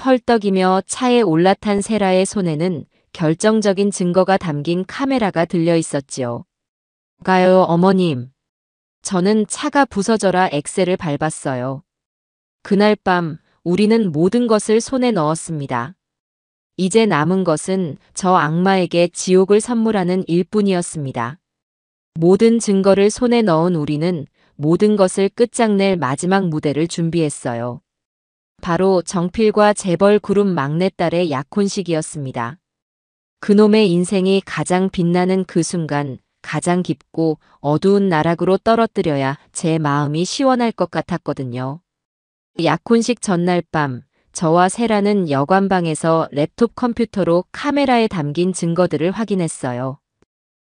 헐떡이며 차에 올라탄 세라의 손에는 결정적인 증거가 담긴 카메라가 들려 있었지요. 가요, 어머님. 저는 차가 부서져라 엑셀을 밟았어요. 그날 밤 우리는 모든 것을 손에 넣었습니다. 이제 남은 것은 저 악마에게 지옥을 선물하는 일뿐이었습니다. 모든 증거를 손에 넣은 우리는 모든 것을 끝장낼 마지막 무대를 준비했어요. 바로 정필과 재벌 그룹 막내딸의 약혼식이었습니다. 그놈의 인생이 가장 빛나는 그 순간 가장 깊고 어두운 나락으로 떨어뜨려야 제 마음이 시원할 것 같았거든요. 약혼식 전날 밤 저와 세라는 여관방에서 랩톱 컴퓨터로 카메라에 담긴 증거들을 확인했어요.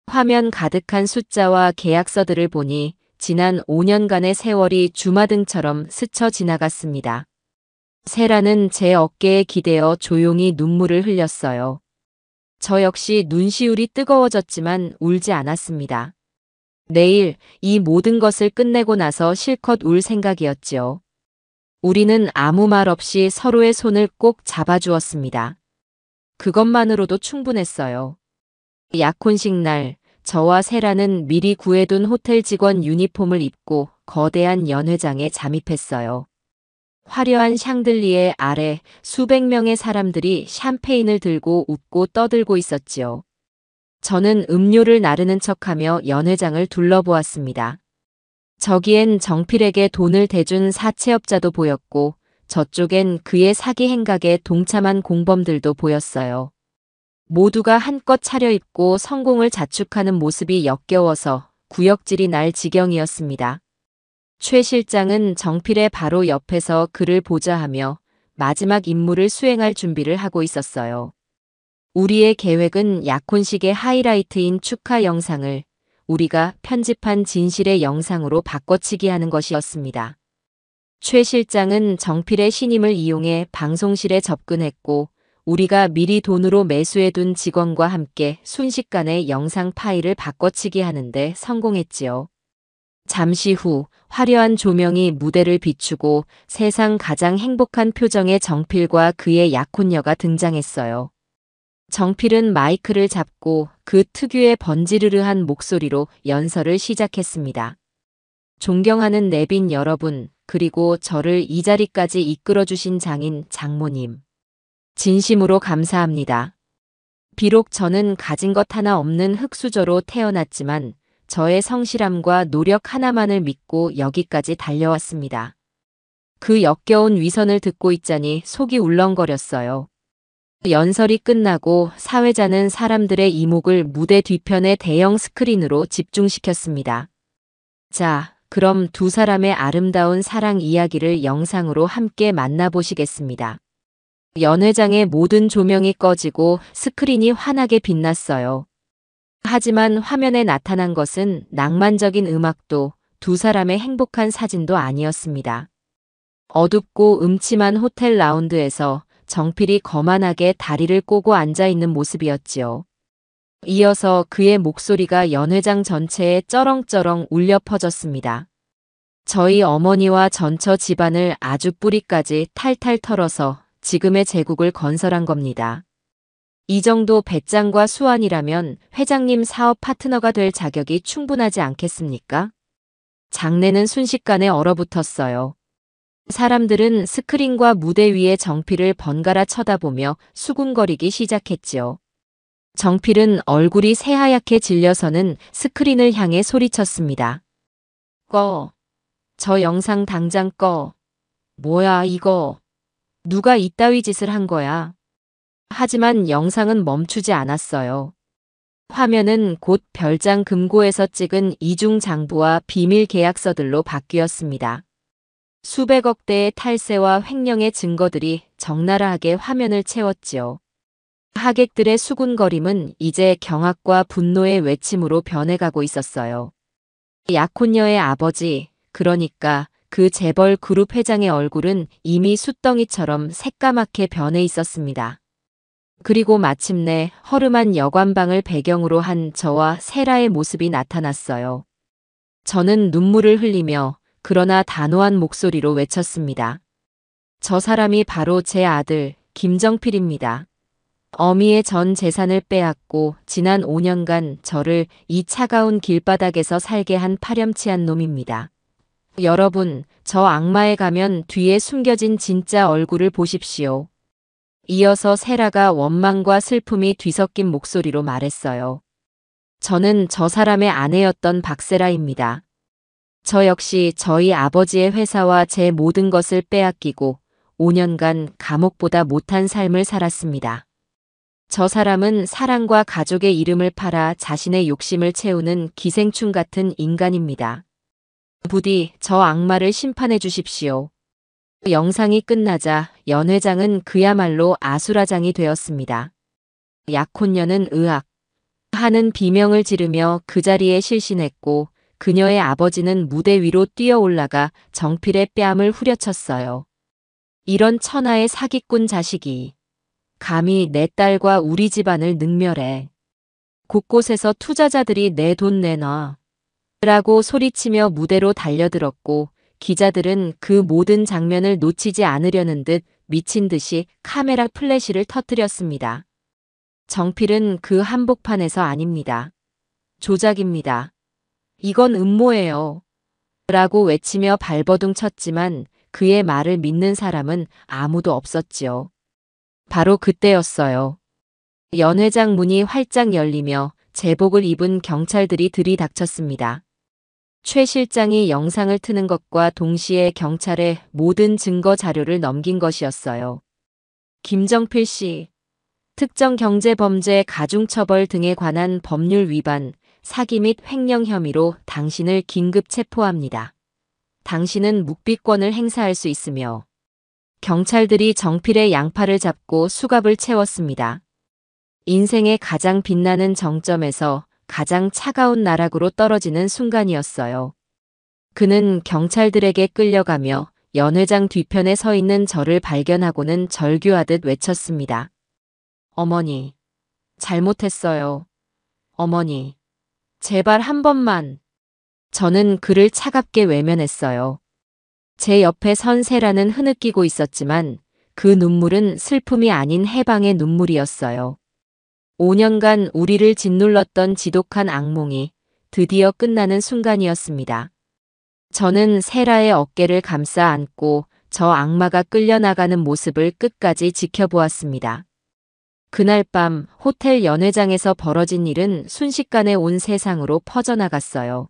화면 가득한 숫자와 계약서들을 보니 지난 5년간의 세월이 주마등처럼 스쳐 지나갔습니다. 세라는 제 어깨에 기대어 조용히 눈물을 흘렸어요. 저 역시 눈시울이 뜨거워졌지만 울지 않았습니다. 내일 이 모든 것을 끝내고 나서 실컷 울 생각이었지요. 우리는 아무 말 없이 서로의 손을 꼭 잡아주었습니다. 그것만으로도 충분했어요. 약혼식 날 저와 세라는 미리 구해둔 호텔 직원 유니폼을 입고 거대한 연회장에 잠입했어요. 화려한 샹들리에 아래 수백 명의 사람들이 샴페인을 들고 웃고 떠들고 있었지요. 저는 음료를 나르는 척하며 연회장을 둘러보았습니다. 저기엔 정필에게 돈을 대준 사채업자도 보였고 저쪽엔 그의 사기 행각에 동참한 공범들도 보였어요. 모두가 한껏 차려입고 성공을 자축하는 모습이 역겨워서 구역질이 날 지경이었습니다. 최 실장은 정필의 바로 옆에서 그를 보좌하며 마지막 임무를 수행할 준비를 하고 있었어요. 우리의 계획은 약혼식의 하이라이트인 축하 영상을 우리가 편집한 진실의 영상으로 바꿔치기 하는 것이었습니다. 최 실장은 정필의 신임을 이용해 방송실에 접근했고 우리가 미리 돈으로 매수해둔 직원과 함께 순식간에 영상 파일을 바꿔치기 하는데 성공했지요. 잠시 후 화려한 조명이 무대를 비추고 세상 가장 행복한 표정의 정필과 그의 약혼녀가 등장했어요. 정필은 마이크를 잡고 그 특유의 번지르르한 목소리로 연설을 시작했습니다. 존경하는 내빈 여러분, 그리고 저를 이 자리까지 이끌어주신 장인, 장모님. 진심으로 감사합니다. 비록 저는 가진 것 하나 없는 흙수저로 태어났지만 저의 성실함과 노력 하나만을 믿고 여기까지 달려왔습니다. 그 역겨운 위선을 듣고 있자니 속이 울렁거렸어요. 연설이 끝나고 사회자는 사람들의 이목을 무대 뒤편의 대형 스크린으로 집중시켰습니다. 자, 그럼 두 사람의 아름다운 사랑 이야기를 영상으로 함께 만나보시겠습니다. 연회장의 모든 조명이 꺼지고 스크린이 환하게 빛났어요. 하지만 화면에 나타난 것은 낭만적인 음악도 두 사람의 행복한 사진도 아니었습니다. 어둡고 음침한 호텔 라운드에서 정필이 거만하게 다리를 꼬고 앉아있는 모습이었지요. 이어서 그의 목소리가 연회장 전체에 쩌렁쩌렁 울려 퍼졌습니다. 저희 어머니와 전처 집안을 아주 뿌리까지 탈탈 털어서 지금의 제국을 건설한 겁니다. 이 정도 배짱과 수완이라면 회장님 사업 파트너가 될 자격이 충분하지 않겠습니까? 장내는 순식간에 얼어붙었어요. 사람들은 스크린과 무대 위의 정필을 번갈아 쳐다보며 수군거리기 시작했지요. 정필은 얼굴이 새하얗게 질려서는 스크린을 향해 소리쳤습니다. 꺼. 저 영상 당장 꺼. 뭐야 이거. 누가 이따위 짓을 한 거야. 하지만 영상은 멈추지 않았어요. 화면은 곧 별장 금고에서 찍은 이중 장부와 비밀 계약서들로 바뀌었습니다. 수백억 대의 탈세와 횡령의 증거들이 적나라하게 화면을 채웠지요. 하객들의 수군거림은 이제 경악과 분노의 외침으로 변해가고 있었어요. 약혼녀의 아버지, 그러니까 그 재벌 그룹 회장의 얼굴은 이미 숫덩이처럼 새까맣게 변해 있었습니다. 그리고 마침내 허름한 여관방을 배경으로 한 저와 세라의 모습이 나타났어요. 저는 눈물을 흘리며 그러나 단호한 목소리로 외쳤습니다. 저 사람이 바로 제 아들 김정필입니다. 어미의 전 재산을 빼앗고 지난 5년간 저를 이 차가운 길바닥에서 살게 한 파렴치한 놈입니다. 여러분, 저 악마의 가면 뒤에 숨겨진 진짜 얼굴을 보십시오. 이어서 세라가 원망과 슬픔이 뒤섞인 목소리로 말했어요. 저는 저 사람의 아내였던 박세라입니다. 저 역시 저희 아버지의 회사와 제 모든 것을 빼앗기고 5년간 감옥보다 못한 삶을 살았습니다. 저 사람은 사랑과 가족의 이름을 팔아 자신의 욕심을 채우는 기생충 같은 인간입니다. 부디 저 악마를 심판해 주십시오. 영상이 끝나자 연 회장은 그야말로 아수라장이 되었습니다. 약혼녀는 으악 하는 비명을 지르며 그 자리에 실신했고 그녀의 아버지는 무대 위로 뛰어 올라가 정필의 뺨을 후려쳤어요. 이런 천하의 사기꾼 자식이 감히 내 딸과 우리 집안을 능멸해. 곳곳에서 투자자들이 내 돈 내놔. 라고 소리치며 무대로 달려들었고 기자들은 그 모든 장면을 놓치지 않으려는 듯 미친 듯이 카메라 플래시를 터뜨렸습니다. 정필은 그 한복판에서 아닙니다. 조작입니다. 이건 음모예요. 라고 외치며 발버둥 쳤지만 그의 말을 믿는 사람은 아무도 없었지요. 바로 그때였어요. 연 회장 문이 활짝 열리며 제복을 입은 경찰들이 들이닥쳤습니다. 최 실장이 영상을 트는 것과 동시에 경찰에 모든 증거 자료를 넘긴 것이었어요. 김정필 씨, 특정 경제범죄 가중처벌 등에 관한 법률 위반, 사기 및 횡령 혐의로 당신을 긴급 체포합니다. 당신은 묵비권을 행사할 수 있으며 경찰들이 정필의 양팔을 잡고 수갑을 채웠습니다. 인생의 가장 빛나는 정점에서 가장 차가운 나락으로 떨어지는 순간이었어요. 그는 경찰들에게 끌려가며 연회장 뒤편에 서 있는 저를 발견하고는 절규하듯 외쳤습니다. 어머니, 잘못했어요. 어머니, 제발 한 번만. 저는 그를 차갑게 외면했어요. 제 옆에 선 세라는 흐느끼고 있었지만 그 눈물은 슬픔이 아닌 해방의 눈물이었어요. 5년간 우리를 짓눌렀던 지독한 악몽이 드디어 끝나는 순간이었습니다. 저는 세라의 어깨를 감싸 안고 저 악마가 끌려나가는 모습을 끝까지 지켜보았습니다. 그날 밤 호텔 연회장에서 벌어진 일은 순식간에 온 세상으로 퍼져나갔어요.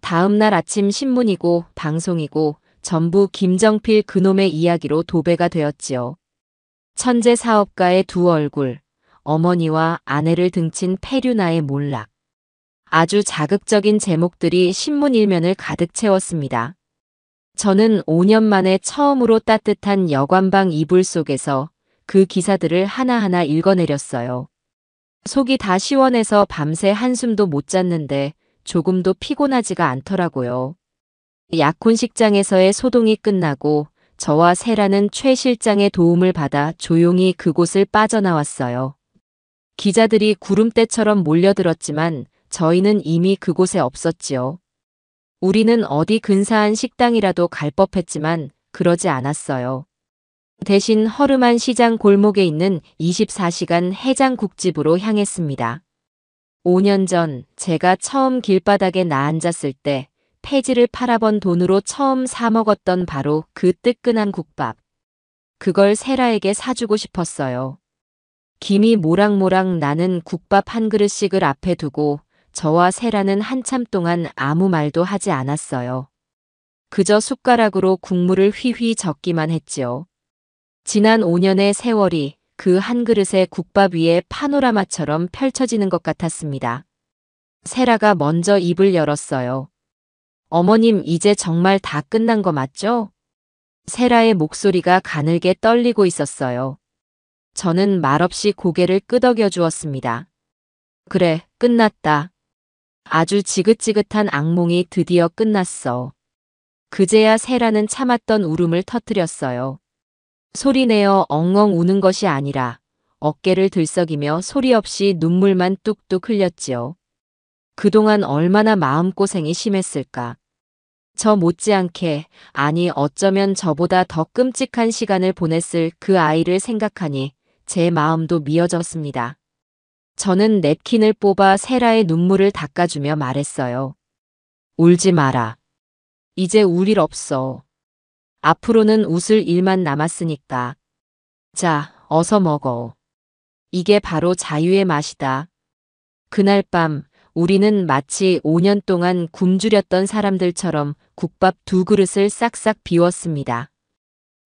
다음 날 아침 신문이고 방송이고 전부 김정필 그놈의 이야기로 도배가 되었지요. 천재 사업가의 두 얼굴, 어머니와 아내를 등친 페류나의 몰락. 아주 자극적인 제목들이 신문 일면을 가득 채웠습니다. 저는 5년 만에 처음으로 따뜻한 여관방 이불 속에서 그 기사들을 하나하나 읽어내렸어요. 속이 다 시원해서 밤새 한숨도 못 잤는데 조금도 피곤하지가 않더라고요. 약혼식장에서의 소동이 끝나고 저와 세라는 최 실장의 도움을 받아 조용히 그곳을 빠져나왔어요. 기자들이 구름대처럼 몰려들었지만 저희는 이미 그곳에 없었지요. 우리는 어디 근사한 식당이라도 갈 법했지만 그러지 않았어요. 대신 허름한 시장 골목에 있는 24시간 해장국집으로 향했습니다. 5년 전 제가 처음 길바닥에 나앉았을 때 폐지를 팔아번 돈으로 처음 사 먹었던 바로 그 뜨끈한 국밥. 그걸 세라에게 사주고 싶었어요. 김이 모락모락 나는 국밥 한 그릇씩을 앞에 두고 저와 세라는 한참 동안 아무 말도 하지 않았어요. 그저 숟가락으로 국물을 휘휘 적기만 했지요. 지난 5년의 세월이 그 한 그릇의 국밥 위에 파노라마처럼 펼쳐지는 것 같았습니다. 세라가 먼저 입을 열었어요. 어머님, 이제 정말 다 끝난 거 맞죠? 세라의 목소리가 가늘게 떨리고 있었어요. 저는 말없이 고개를 끄덕여 주었습니다. 그래, 끝났다. 아주 지긋지긋한 악몽이 드디어 끝났어. 그제야 세라는 참았던 울음을 터뜨렸어요. 소리내어 엉엉 우는 것이 아니라 어깨를 들썩이며 소리 없이 눈물만 뚝뚝 흘렸지요. 그동안 얼마나 마음고생이 심했을까. 저 못지않게, 아니 어쩌면 저보다 더 끔찍한 시간을 보냈을 그 아이를 생각하니 제 마음도 미어졌습니다. 저는 냅킨을 뽑아 세라의 눈물을 닦아주며 말했어요. 울지 마라. 이제 울 일 없어. 앞으로는 웃을 일만 남았으니까. 자, 어서 먹어. 이게 바로 자유의 맛이다. 그날 밤 우리는 마치 5년 동안 굶주렸던 사람들처럼 국밥 두 그릇을 싹싹 비웠습니다.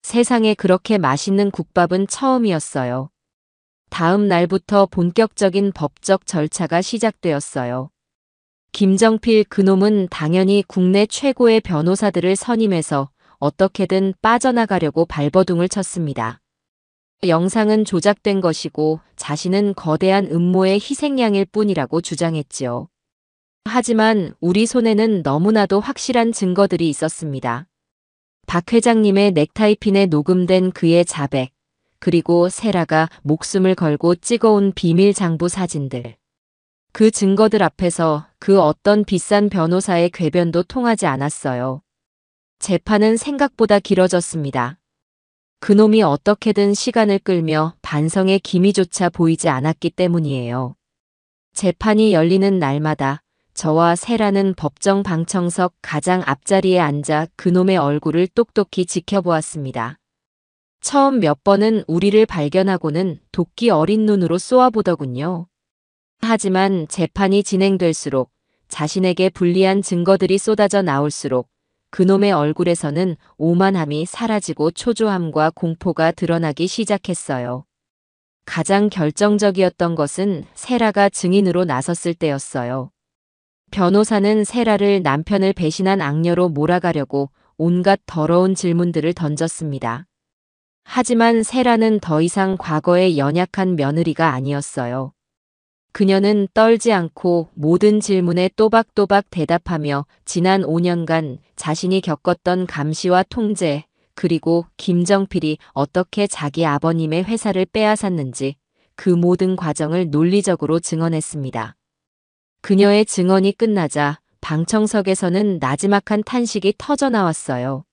세상에 그렇게 맛있는 국밥은 처음이었어요. 다음 날부터 본격적인 법적 절차가 시작되었어요. 김정필 그놈은 당연히 국내 최고의 변호사들을 선임해서 어떻게든 빠져나가려고 발버둥을 쳤습니다. 영상은 조작된 것이고 자신은 거대한 음모의 희생양일 뿐이라고 주장했지요. 하지만 우리 손에는 너무나도 확실한 증거들이 있었습니다. 박 회장님의 넥타이핀에 녹음된 그의 자백, 그리고 세라가 목숨을 걸고 찍어온 비밀 장부 사진들. 그 증거들 앞에서 그 어떤 비싼 변호사의 궤변도 통하지 않았어요. 재판은 생각보다 길어졌습니다. 그놈이 어떻게든 시간을 끌며 반성의 기미조차 보이지 않았기 때문이에요. 재판이 열리는 날마다 저와 세라는 법정 방청석 가장 앞자리에 앉아 그놈의 얼굴을 똑똑히 지켜보았습니다. 처음 몇 번은 우리를 발견하고는 도끼 어린 눈으로 쏘아보더군요. 하지만 재판이 진행될수록 자신에게 불리한 증거들이 쏟아져 나올수록 그놈의 얼굴에서는 오만함이 사라지고 초조함과 공포가 드러나기 시작했어요. 가장 결정적이었던 것은 세라가 증인으로 나섰을 때였어요. 변호사는 세라를 남편을 배신한 악녀로 몰아가려고 온갖 더러운 질문들을 던졌습니다. 하지만 세라는 더 이상 과거의 연약한 며느리가 아니었어요. 그녀는 떨지 않고 모든 질문에 또박또박 대답하며 지난 5년간 자신이 겪었던 감시와 통제, 그리고 김정필이 어떻게 자기 아버님의 회사를 빼앗았는지 그 모든 과정을 논리적으로 증언했습니다. 그녀의 증언이 끝나자 방청석에서는 나지막한 탄식이 터져 나왔어요.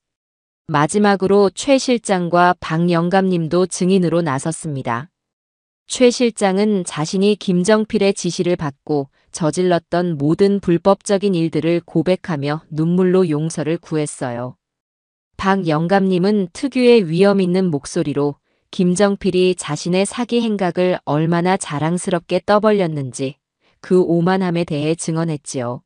마지막으로 최 실장과 박 영감님도 증인으로 나섰습니다. 최 실장은 자신이 김정필의 지시를 받고 저질렀던 모든 불법적인 일들을 고백하며 눈물로 용서를 구했어요. 박 영감님은 특유의 위험 있는 목소리로 김정필이 자신의 사기 행각을 얼마나 자랑스럽게 떠벌렸는지 그 오만함에 대해 증언했지요.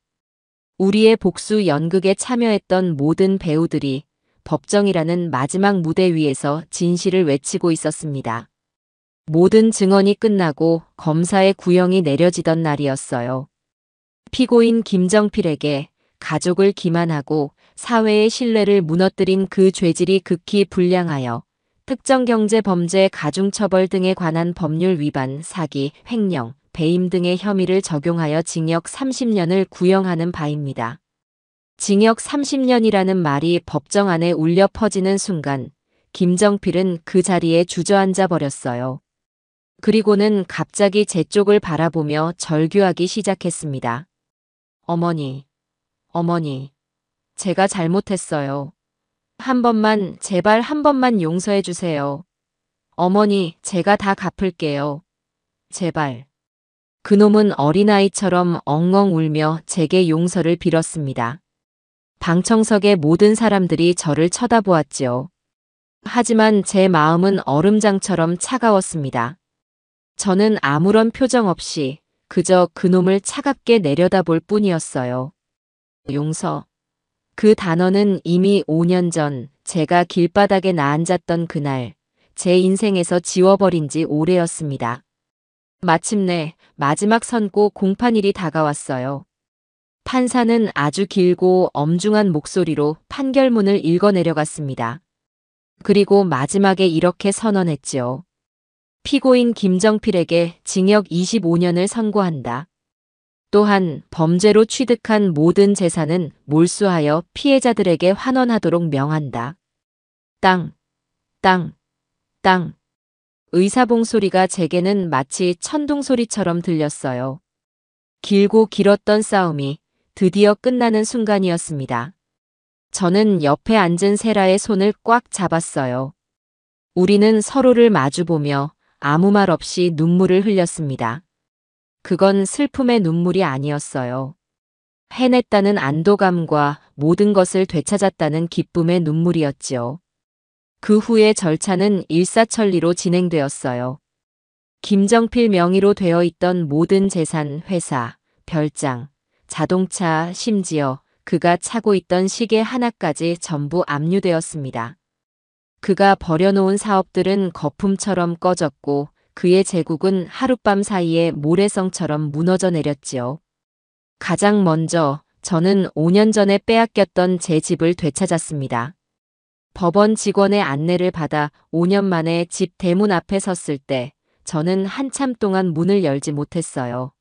우리의 복수 연극에 참여했던 모든 배우들이 법정이라는 마지막 무대 위에서 진실을 외치고 있었습니다. 모든 증언이 끝나고 검사의 구형이 내려지던 날이었어요. 피고인 김정필에게 가족을 기만하고 사회의 신뢰를 무너뜨린 그 죄질이 극히 불량하여 특정경제범죄 가중처벌 등에 관한 법률 위반, 사기, 횡령, 배임 등의 혐의를 적용하여 징역 30년을 구형하는 바입니다. 징역 30년이라는 말이 법정 안에 울려 퍼지는 순간 김정필은 그 자리에 주저앉아 버렸어요. 그리고는 갑자기 제 쪽을 바라보며 절규하기 시작했습니다. 어머니, 어머니, 제가 잘못했어요. 한 번만, 제발 한 번만 용서해 주세요. 어머니, 제가 다 갚을게요. 제발. 그놈은 어린아이처럼 엉엉 울며 제게 용서를 빌었습니다. 방청석의 모든 사람들이 저를 쳐다보았지요. 하지만 제 마음은 얼음장처럼 차가웠습니다. 저는 아무런 표정 없이 그저 그놈을 차갑게 내려다볼 뿐이었어요. 용서. 그 단어는 이미 5년 전 제가 길바닥에 나앉았던 그날 제 인생에서 지워버린 지 오래였습니다. 마침내 마지막 선고 공판일이 다가왔어요. 판사는 아주 길고 엄중한 목소리로 판결문을 읽어 내려갔습니다. 그리고 마지막에 이렇게 선언했지요. 피고인 김정필에게 징역 25년을 선고한다. 또한 범죄로 취득한 모든 재산은 몰수하여 피해자들에게 환원하도록 명한다. 땅, 땅, 땅. 의사봉 소리가 제게는 마치 천둥 소리처럼 들렸어요. 길고 길었던 싸움이 드디어 끝나는 순간이었습니다. 저는 옆에 앉은 세라의 손을 꽉 잡았어요. 우리는 서로를 마주보며 아무 말 없이 눈물을 흘렸습니다. 그건 슬픔의 눈물이 아니었어요. 해냈다는 안도감과 모든 것을 되찾았다는 기쁨의 눈물이었지요. 그 후의 절차는 일사천리로 진행되었어요. 김정필 명의로 되어 있던 모든 재산, 회사, 별장, 자동차, 심지어 그가 차고 있던 시계 하나까지 전부 압류되었습니다. 그가 버려놓은 사업들은 거품처럼 꺼졌고 그의 제국은 하룻밤 사이에 모래성처럼 무너져 내렸지요. 가장 먼저 저는 5년 전에 빼앗겼던 제 집을 되찾았습니다. 법원 직원의 안내를 받아 5년 만에 집 대문 앞에 섰을 때 저는 한참 동안 문을 열지 못했어요.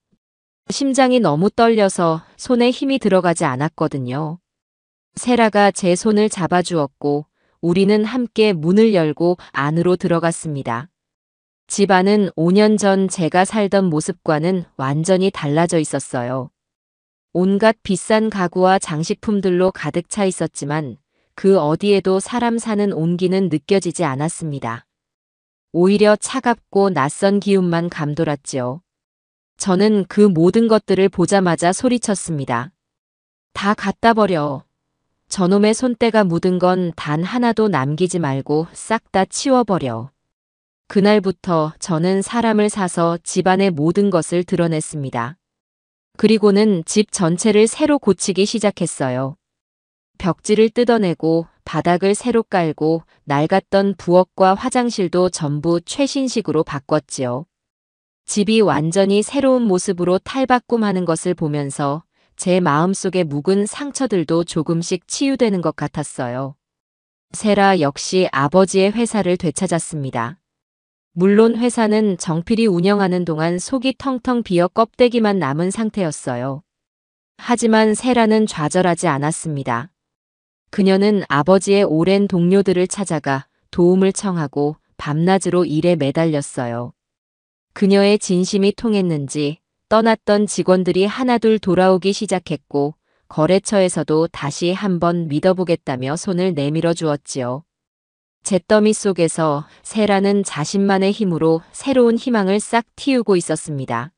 심장이 너무 떨려서 손에 힘이 들어가지 않았거든요. 세라가 제 손을 잡아주었고 우리는 함께 문을 열고 안으로 들어갔습니다. 집 안은 5년 전 제가 살던 모습과는 완전히 달라져 있었어요. 온갖 비싼 가구와 장식품들로 가득 차 있었지만 그 어디에도 사람 사는 온기는 느껴지지 않았습니다. 오히려 차갑고 낯선 기운만 감돌았지요. 저는 그 모든 것들을 보자마자 소리쳤습니다. 다 갖다 버려. 저놈의 손때가 묻은 건 단 하나도 남기지 말고 싹 다 치워버려. 그날부터 저는 사람을 사서 집안의 모든 것을 드러냈습니다. 그리고는 집 전체를 새로 고치기 시작했어요. 벽지를 뜯어내고 바닥을 새로 깔고 낡았던 부엌과 화장실도 전부 최신식으로 바꿨지요. 집이 완전히 새로운 모습으로 탈바꿈하는 것을 보면서 제 마음속의 묵은 상처들도 조금씩 치유되는 것 같았어요. 세라 역시 아버지의 회사를 되찾았습니다. 물론 회사는 정필이 운영하는 동안 속이 텅텅 비어 껍데기만 남은 상태였어요. 하지만 세라는 좌절하지 않았습니다. 그녀는 아버지의 오랜 동료들을 찾아가 도움을 청하고 밤낮으로 일에 매달렸어요. 그녀의 진심이 통했는지 떠났던 직원들이 하나둘 돌아오기 시작했고 거래처에서도 다시 한번 믿어보겠다며 손을 내밀어 주었지요. 잿더미 속에서 세라는 자신만의 힘으로 새로운 희망을 싹 틔우고 있었습니다.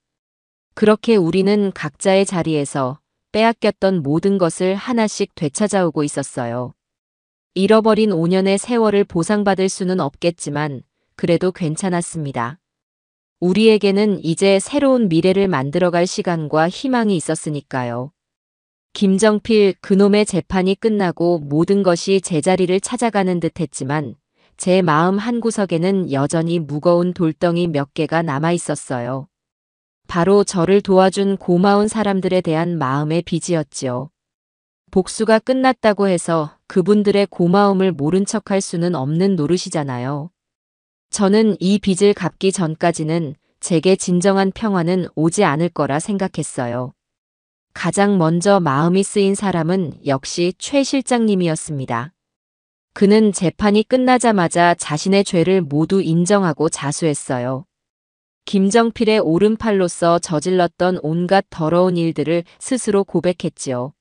그렇게 우리는 각자의 자리에서 빼앗겼던 모든 것을 하나씩 되찾아오고 있었어요. 잃어버린 5년의 세월을 보상받을 수는 없겠지만 그래도 괜찮았습니다. 우리에게는 이제 새로운 미래를 만들어갈 시간과 희망이 있었으니까요. 김정필 그놈의 재판이 끝나고 모든 것이 제자리를 찾아가는 듯 했지만 제 마음 한구석에는 여전히 무거운 돌덩이 몇 개가 남아 있었어요. 바로 저를 도와준 고마운 사람들에 대한 마음의 빚이었지요. 복수가 끝났다고 해서 그분들의 고마움을 모른 척할 수는 없는 노릇이잖아요. 저는 이 빚을 갚기 전까지는 제게 진정한 평화는 오지 않을 거라 생각했어요. 가장 먼저 마음이 쓰인 사람은 역시 최 실장님이었습니다. 그는 재판이 끝나자마자 자신의 죄를 모두 인정하고 자수했어요. 김정필의 오른팔로서 저질렀던 온갖 더러운 일들을 스스로 고백했지요.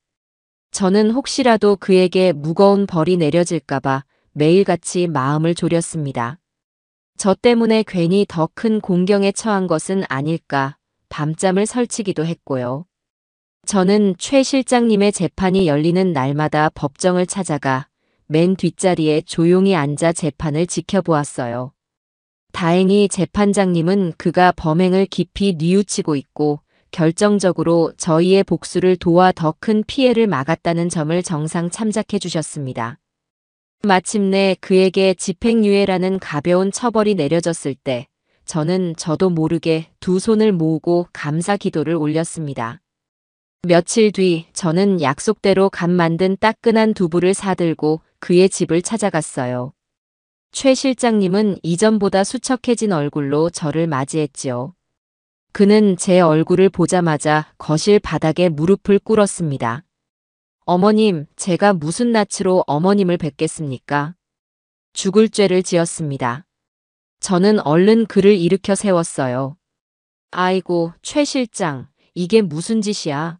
저는 혹시라도 그에게 무거운 벌이 내려질까봐 매일같이 마음을 졸였습니다. 저 때문에 괜히 더 큰 공경에 처한 것은 아닐까 밤잠을 설치기도 했고요. 저는 최 실장님의 재판이 열리는 날마다 법정을 찾아가 맨 뒷자리에 조용히 앉아 재판을 지켜보았어요. 다행히 재판장님은 그가 범행을 깊이 뉘우치고 있고 결정적으로 저희의 복수를 도와 더 큰 피해를 막았다는 점을 정상 참작해 주셨습니다. 마침내 그에게 집행유예라는 가벼운 처벌이 내려졌을 때 저는 저도 모르게 두 손을 모으고 감사 기도를 올렸습니다. 며칠 뒤 저는 약속대로 간 만든 따끈한 두부를 사들고 그의 집을 찾아갔어요. 최 실장님은 이전보다 수척해진 얼굴로 저를 맞이했지요. 그는 제 얼굴을 보자마자 거실 바닥에 무릎을 꿇었습니다. 어머님, 제가 무슨 낯으로 어머님을 뵙겠습니까? 죽을 죄를 지었습니다. 저는 얼른 그를 일으켜 세웠어요. 아이고, 최 실장, 이게 무슨 짓이야?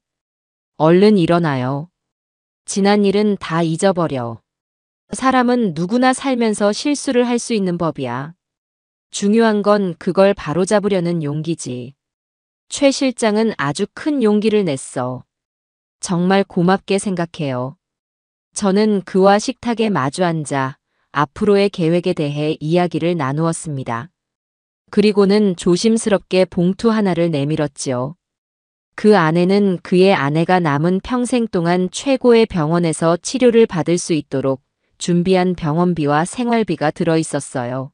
얼른 일어나요. 지난 일은 다 잊어버려. 사람은 누구나 살면서 실수를 할 수 있는 법이야. 중요한 건 그걸 바로잡으려는 용기지. 최 실장은 아주 큰 용기를 냈어. 정말 고맙게 생각해요. 저는 그와 식탁에 마주 앉아 앞으로의 계획에 대해 이야기를 나누었습니다. 그리고는 조심스럽게 봉투 하나를 내밀었지요. 그 안에는 그의 아내가 남은 평생 동안 최고의 병원에서 치료를 받을 수 있도록 준비한 병원비와 생활비가 들어 있었어요.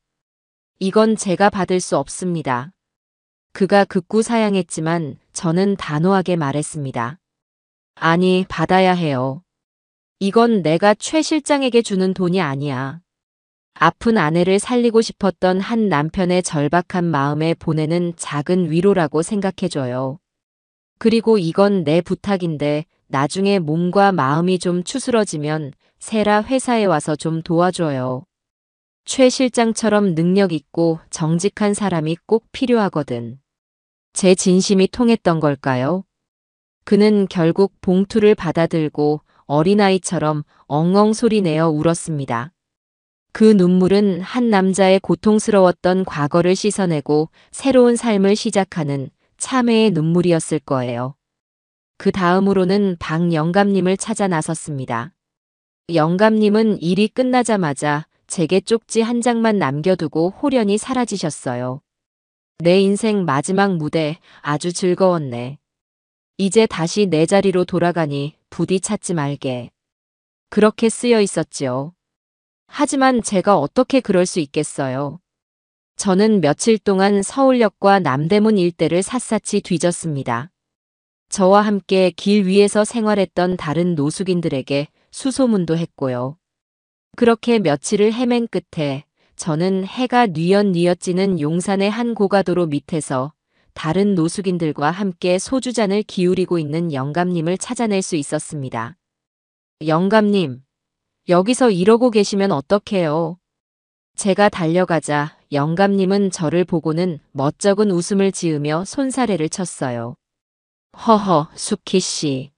이건 제가 받을 수 없습니다. 그가 극구 사양했지만 저는 단호하게 말했습니다. 아니, 받아야 해요. 이건 내가 최 실장에게 주는 돈이 아니야. 아픈 아내를 살리고 싶었던 한 남편의 절박한 마음에 보내는 작은 위로라고 생각해줘요. 그리고 이건 내 부탁인데 나중에 몸과 마음이 좀 추스러지면 세라 회사에 와서 좀 도와줘요. 최 실장처럼 능력 있고 정직한 사람이 꼭 필요하거든. 제 진심이 통했던 걸까요? 그는 결국 봉투를 받아들고 어린아이처럼 엉엉 소리 내어 울었습니다. 그 눈물은 한 남자의 고통스러웠던 과거를 씻어내고 새로운 삶을 시작하는 참회의 눈물이었을 거예요. 그 다음으로는 박 영감님을 찾아 나섰습니다. 영감님은 일이 끝나자마자 제게 쪽지 한 장만 남겨두고 홀연히 사라지셨어요. 내 인생 마지막 무대 아주 즐거웠네. 이제 다시 내 자리로 돌아가니 부디 찾지 말게. 그렇게 쓰여 있었지요. 하지만 제가 어떻게 그럴 수 있겠어요. 저는 며칠 동안 서울역과 남대문 일대를 샅샅이 뒤졌습니다. 저와 함께 길 위에서 생활했던 다른 노숙인들에게 수소문도 했고요. 그렇게 며칠을 헤맨 끝에 저는 해가 뉘엿뉘엿 지는 용산의 한 고가도로 밑에서 다른 노숙인들과 함께 소주잔을 기울이고 있는 영감님을 찾아낼 수 있었습니다. 영감님, 여기서 이러고 계시면 어떡해요? 제가 달려가자 영감님은 저를 보고는 멋쩍은 웃음을 지으며 손사래를 쳤어요. 허허, 수키 씨.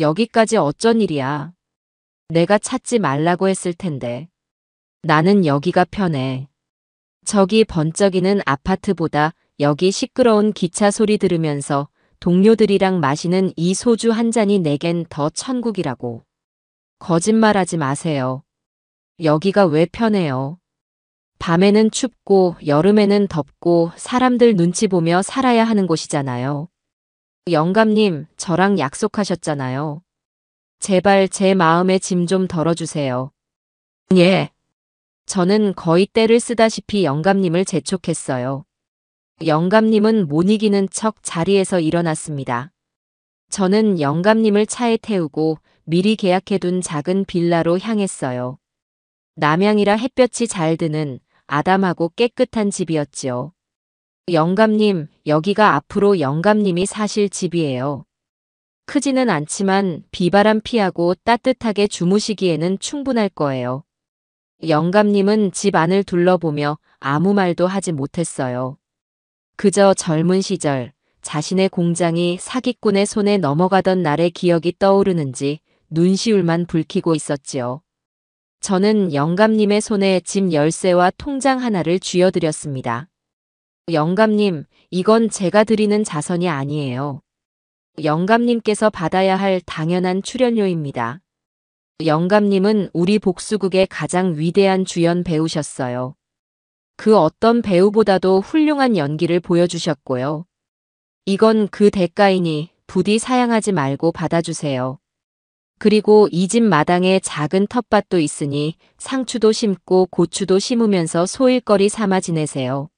여기까지 어쩐 일이야? 내가 찾지 말라고 했을 텐데. 나는 여기가 편해. 저기 번쩍이는 아파트보다 여기 시끄러운 기차 소리 들으면서 동료들이랑 마시는 이 소주 한 잔이 내겐 더 천국이라고. 거짓말하지 마세요. 여기가 왜 편해요? 밤에는 춥고 여름에는 덥고 사람들 눈치 보며 살아야 하는 곳이잖아요. 영감님, 저랑 약속하셨잖아요. 제발 제 마음의 짐 좀 덜어주세요. 예. 저는 거의 떼를 쓰다시피 영감님을 재촉했어요. 영감님은 못 이기는 척 자리에서 일어났습니다. 저는 영감님을 차에 태우고 미리 계약해둔 작은 빌라로 향했어요. 남양이라 햇볕이 잘 드는 아담하고 깨끗한 집이었지요. 영감님, 여기가 앞으로 영감님이 사실 집이에요. 크지는 않지만 비바람 피하고 따뜻하게 주무시기에는 충분할 거예요. 영감님은 집 안을 둘러보며 아무 말도 하지 못했어요. 그저 젊은 시절 자신의 공장이 사기꾼의 손에 넘어가던 날의 기억이 떠오르는지 눈시울만 붉히고 있었지요. 저는 영감님의 손에 집 열쇠와 통장 하나를 쥐어드렸습니다. 영감님, 이건 제가 드리는 자선이 아니에요. 영감님께서 받아야 할 당연한 출연료입니다. 영감님은 우리 복수극의 가장 위대한 주연 배우셨어요. 그 어떤 배우보다도 훌륭한 연기를 보여주셨고요. 이건 그 대가이니 부디 사양하지 말고 받아주세요. 그리고 이 집 마당에 작은 텃밭도 있으니 상추도 심고 고추도 심으면서 소일거리 삼아 지내세요.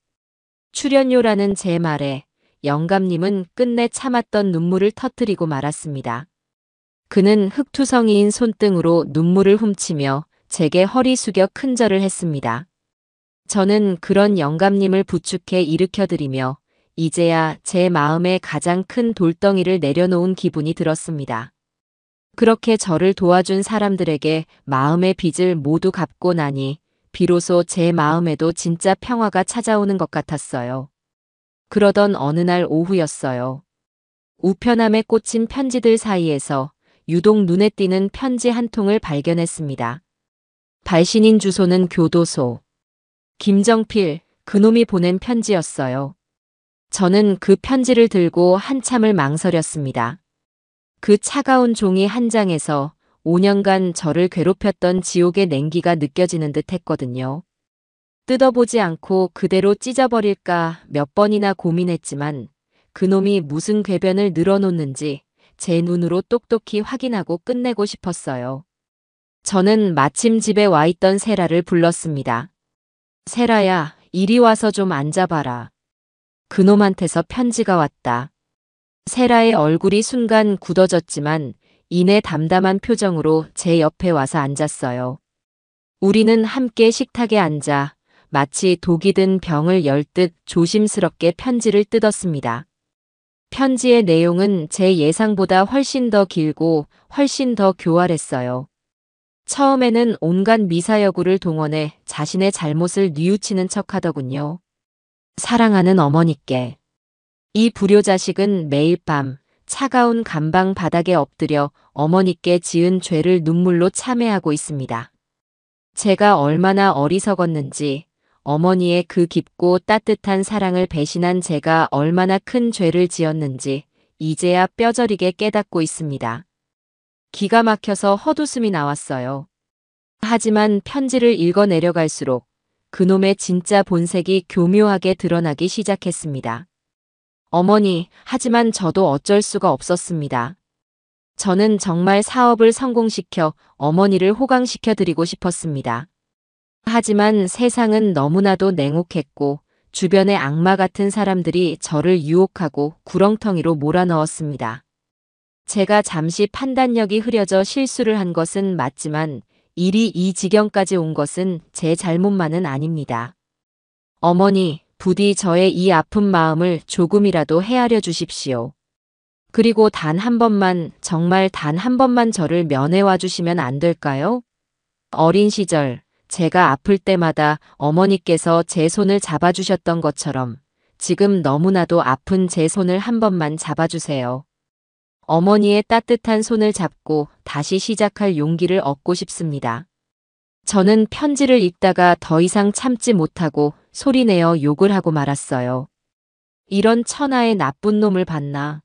출연료라는 제 말에 영감님은 끝내 참았던 눈물을 터뜨리고 말았습니다. 그는 흙투성이인 손등으로 눈물을 훔치며 제게 허리 숙여 큰절을 했습니다. 저는 그런 영감님을 부축해 일으켜드리며 이제야 제 마음에 가장 큰 돌덩이를 내려놓은 기분이 들었습니다. 그렇게 저를 도와준 사람들에게 마음의 빚을 모두 갚고 나니 비로소 제 마음에도 진짜 평화가 찾아오는 것 같았어요. 그러던 어느 날 오후였어요. 우편함에 꽂힌 편지들 사이에서 유독 눈에 띄는 편지 한 통을 발견했습니다. 발신인 주소는 교도소. 김정필, 그놈이 보낸 편지였어요. 저는 그 편지를 들고 한참을 망설였습니다. 그 차가운 종이 한 장에서 5년간 저를 괴롭혔던 지옥의 냉기가 느껴지는 듯 했거든요. 뜯어보지 않고 그대로 찢어버릴까 몇 번이나 고민했지만 그놈이 무슨 궤변을 늘어놓는지 제 눈으로 똑똑히 확인하고 끝내고 싶었어요. 저는 마침 집에 와 있던 세라를 불렀습니다. 세라야, 이리 와서 좀 앉아봐라. 그놈한테서 편지가 왔다. 세라의 얼굴이 순간 굳어졌지만 이내 담담한 표정으로 제 옆에 와서 앉았어요. 우리는 함께 식탁에 앉아 마치 독이 든 병을 열 듯 조심스럽게 편지를 뜯었습니다. 편지의 내용은 제 예상보다 훨씬 더 길고 훨씬 더 교활했어요. 처음에는 온갖 미사여구를 동원해 자신의 잘못을 뉘우치는 척하더군요. 사랑하는 어머니께. 이 불효자식은 매일 밤 차가운 감방 바닥에 엎드려 어머니께 지은 죄를 눈물로 참회하고 있습니다. 제가 얼마나 어리석었는지, 어머니의 그 깊고 따뜻한 사랑을 배신한 제가 얼마나 큰 죄를 지었는지 이제야 뼈저리게 깨닫고 있습니다. 기가 막혀서 헛웃음이 나왔어요. 하지만 편지를 읽어 내려갈수록 그놈의 진짜 본색이 교묘하게 드러나기 시작했습니다. 어머니, 하지만 저도 어쩔 수가 없었습니다. 저는 정말 사업을 성공시켜 어머니를 호강시켜 드리고 싶었습니다. 하지만 세상은 너무나도 냉혹했고 주변의 악마 같은 사람들이 저를 유혹하고 구렁텅이로 몰아넣었습니다. 제가 잠시 판단력이 흐려져 실수를 한 것은 맞지만 일이 이 지경까지 온 것은 제 잘못만은 아닙니다. 어머니, 부디 저의 이 아픈 마음을 조금이라도 헤아려 주십시오. 그리고 단 한 번만, 정말 단 한 번만 저를 면회와 주시면 안 될까요? 어린 시절, 제가 아플 때마다 어머니께서 제 손을 잡아주셨던 것처럼 지금 너무나도 아픈 제 손을 한 번만 잡아주세요. 어머니의 따뜻한 손을 잡고 다시 시작할 용기를 얻고 싶습니다. 저는 편지를 읽다가 더 이상 참지 못하고 소리내어 욕을 하고 말았어요. 이런 천하의 나쁜 놈을 봤나.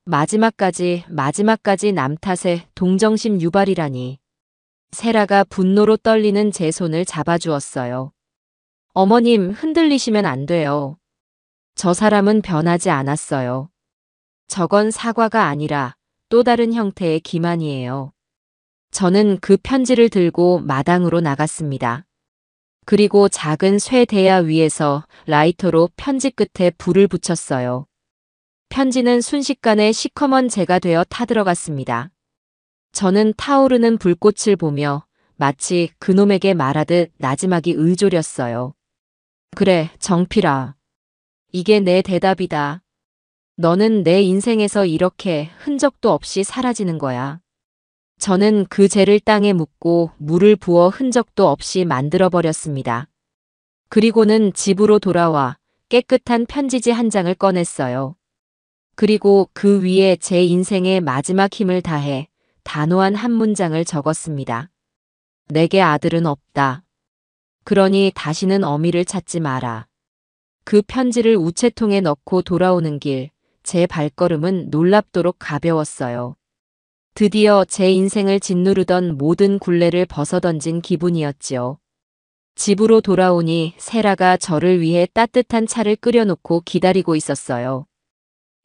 마지막까지 남 탓에 동정심 유발이라니. 세라가 분노로 떨리는 제 손을 잡아주었어요. 어머님, 흔들리시면 안 돼요. 저 사람은 변하지 않았어요. 저건 사과가 아니라 또 다른 형태의 기만이에요. 저는 그 편지를 들고 마당으로 나갔습니다. 그리고 작은 쇠 대야 위에서 라이터로 편지 끝에 불을 붙였어요. 편지는 순식간에 시커먼 재가 되어 타들어갔습니다. 저는 타오르는 불꽃을 보며 마치 그놈에게 말하듯 나지막이 의졸였어요. 그래, 정필아. 이게 내 대답이다. 너는 내 인생에서 이렇게 흔적도 없이 사라지는 거야. 저는 그 재를 땅에 묻고 물을 부어 흔적도 없이 만들어버렸습니다. 그리고는 집으로 돌아와 깨끗한 편지지 한 장을 꺼냈어요. 그리고 그 위에 제 인생의 마지막 힘을 다해 단호한 한 문장을 적었습니다. 내게 아들은 없다. 그러니 다시는 어미를 찾지 마라. 그 편지를 우체통에 넣고 돌아오는 길, 제 발걸음은 놀랍도록 가벼웠어요. 드디어 제 인생을 짓누르던 모든 굴레를 벗어던진 기분이었지요. 집으로 돌아오니 세라가 저를 위해 따뜻한 차를 끓여놓고 기다리고 있었어요.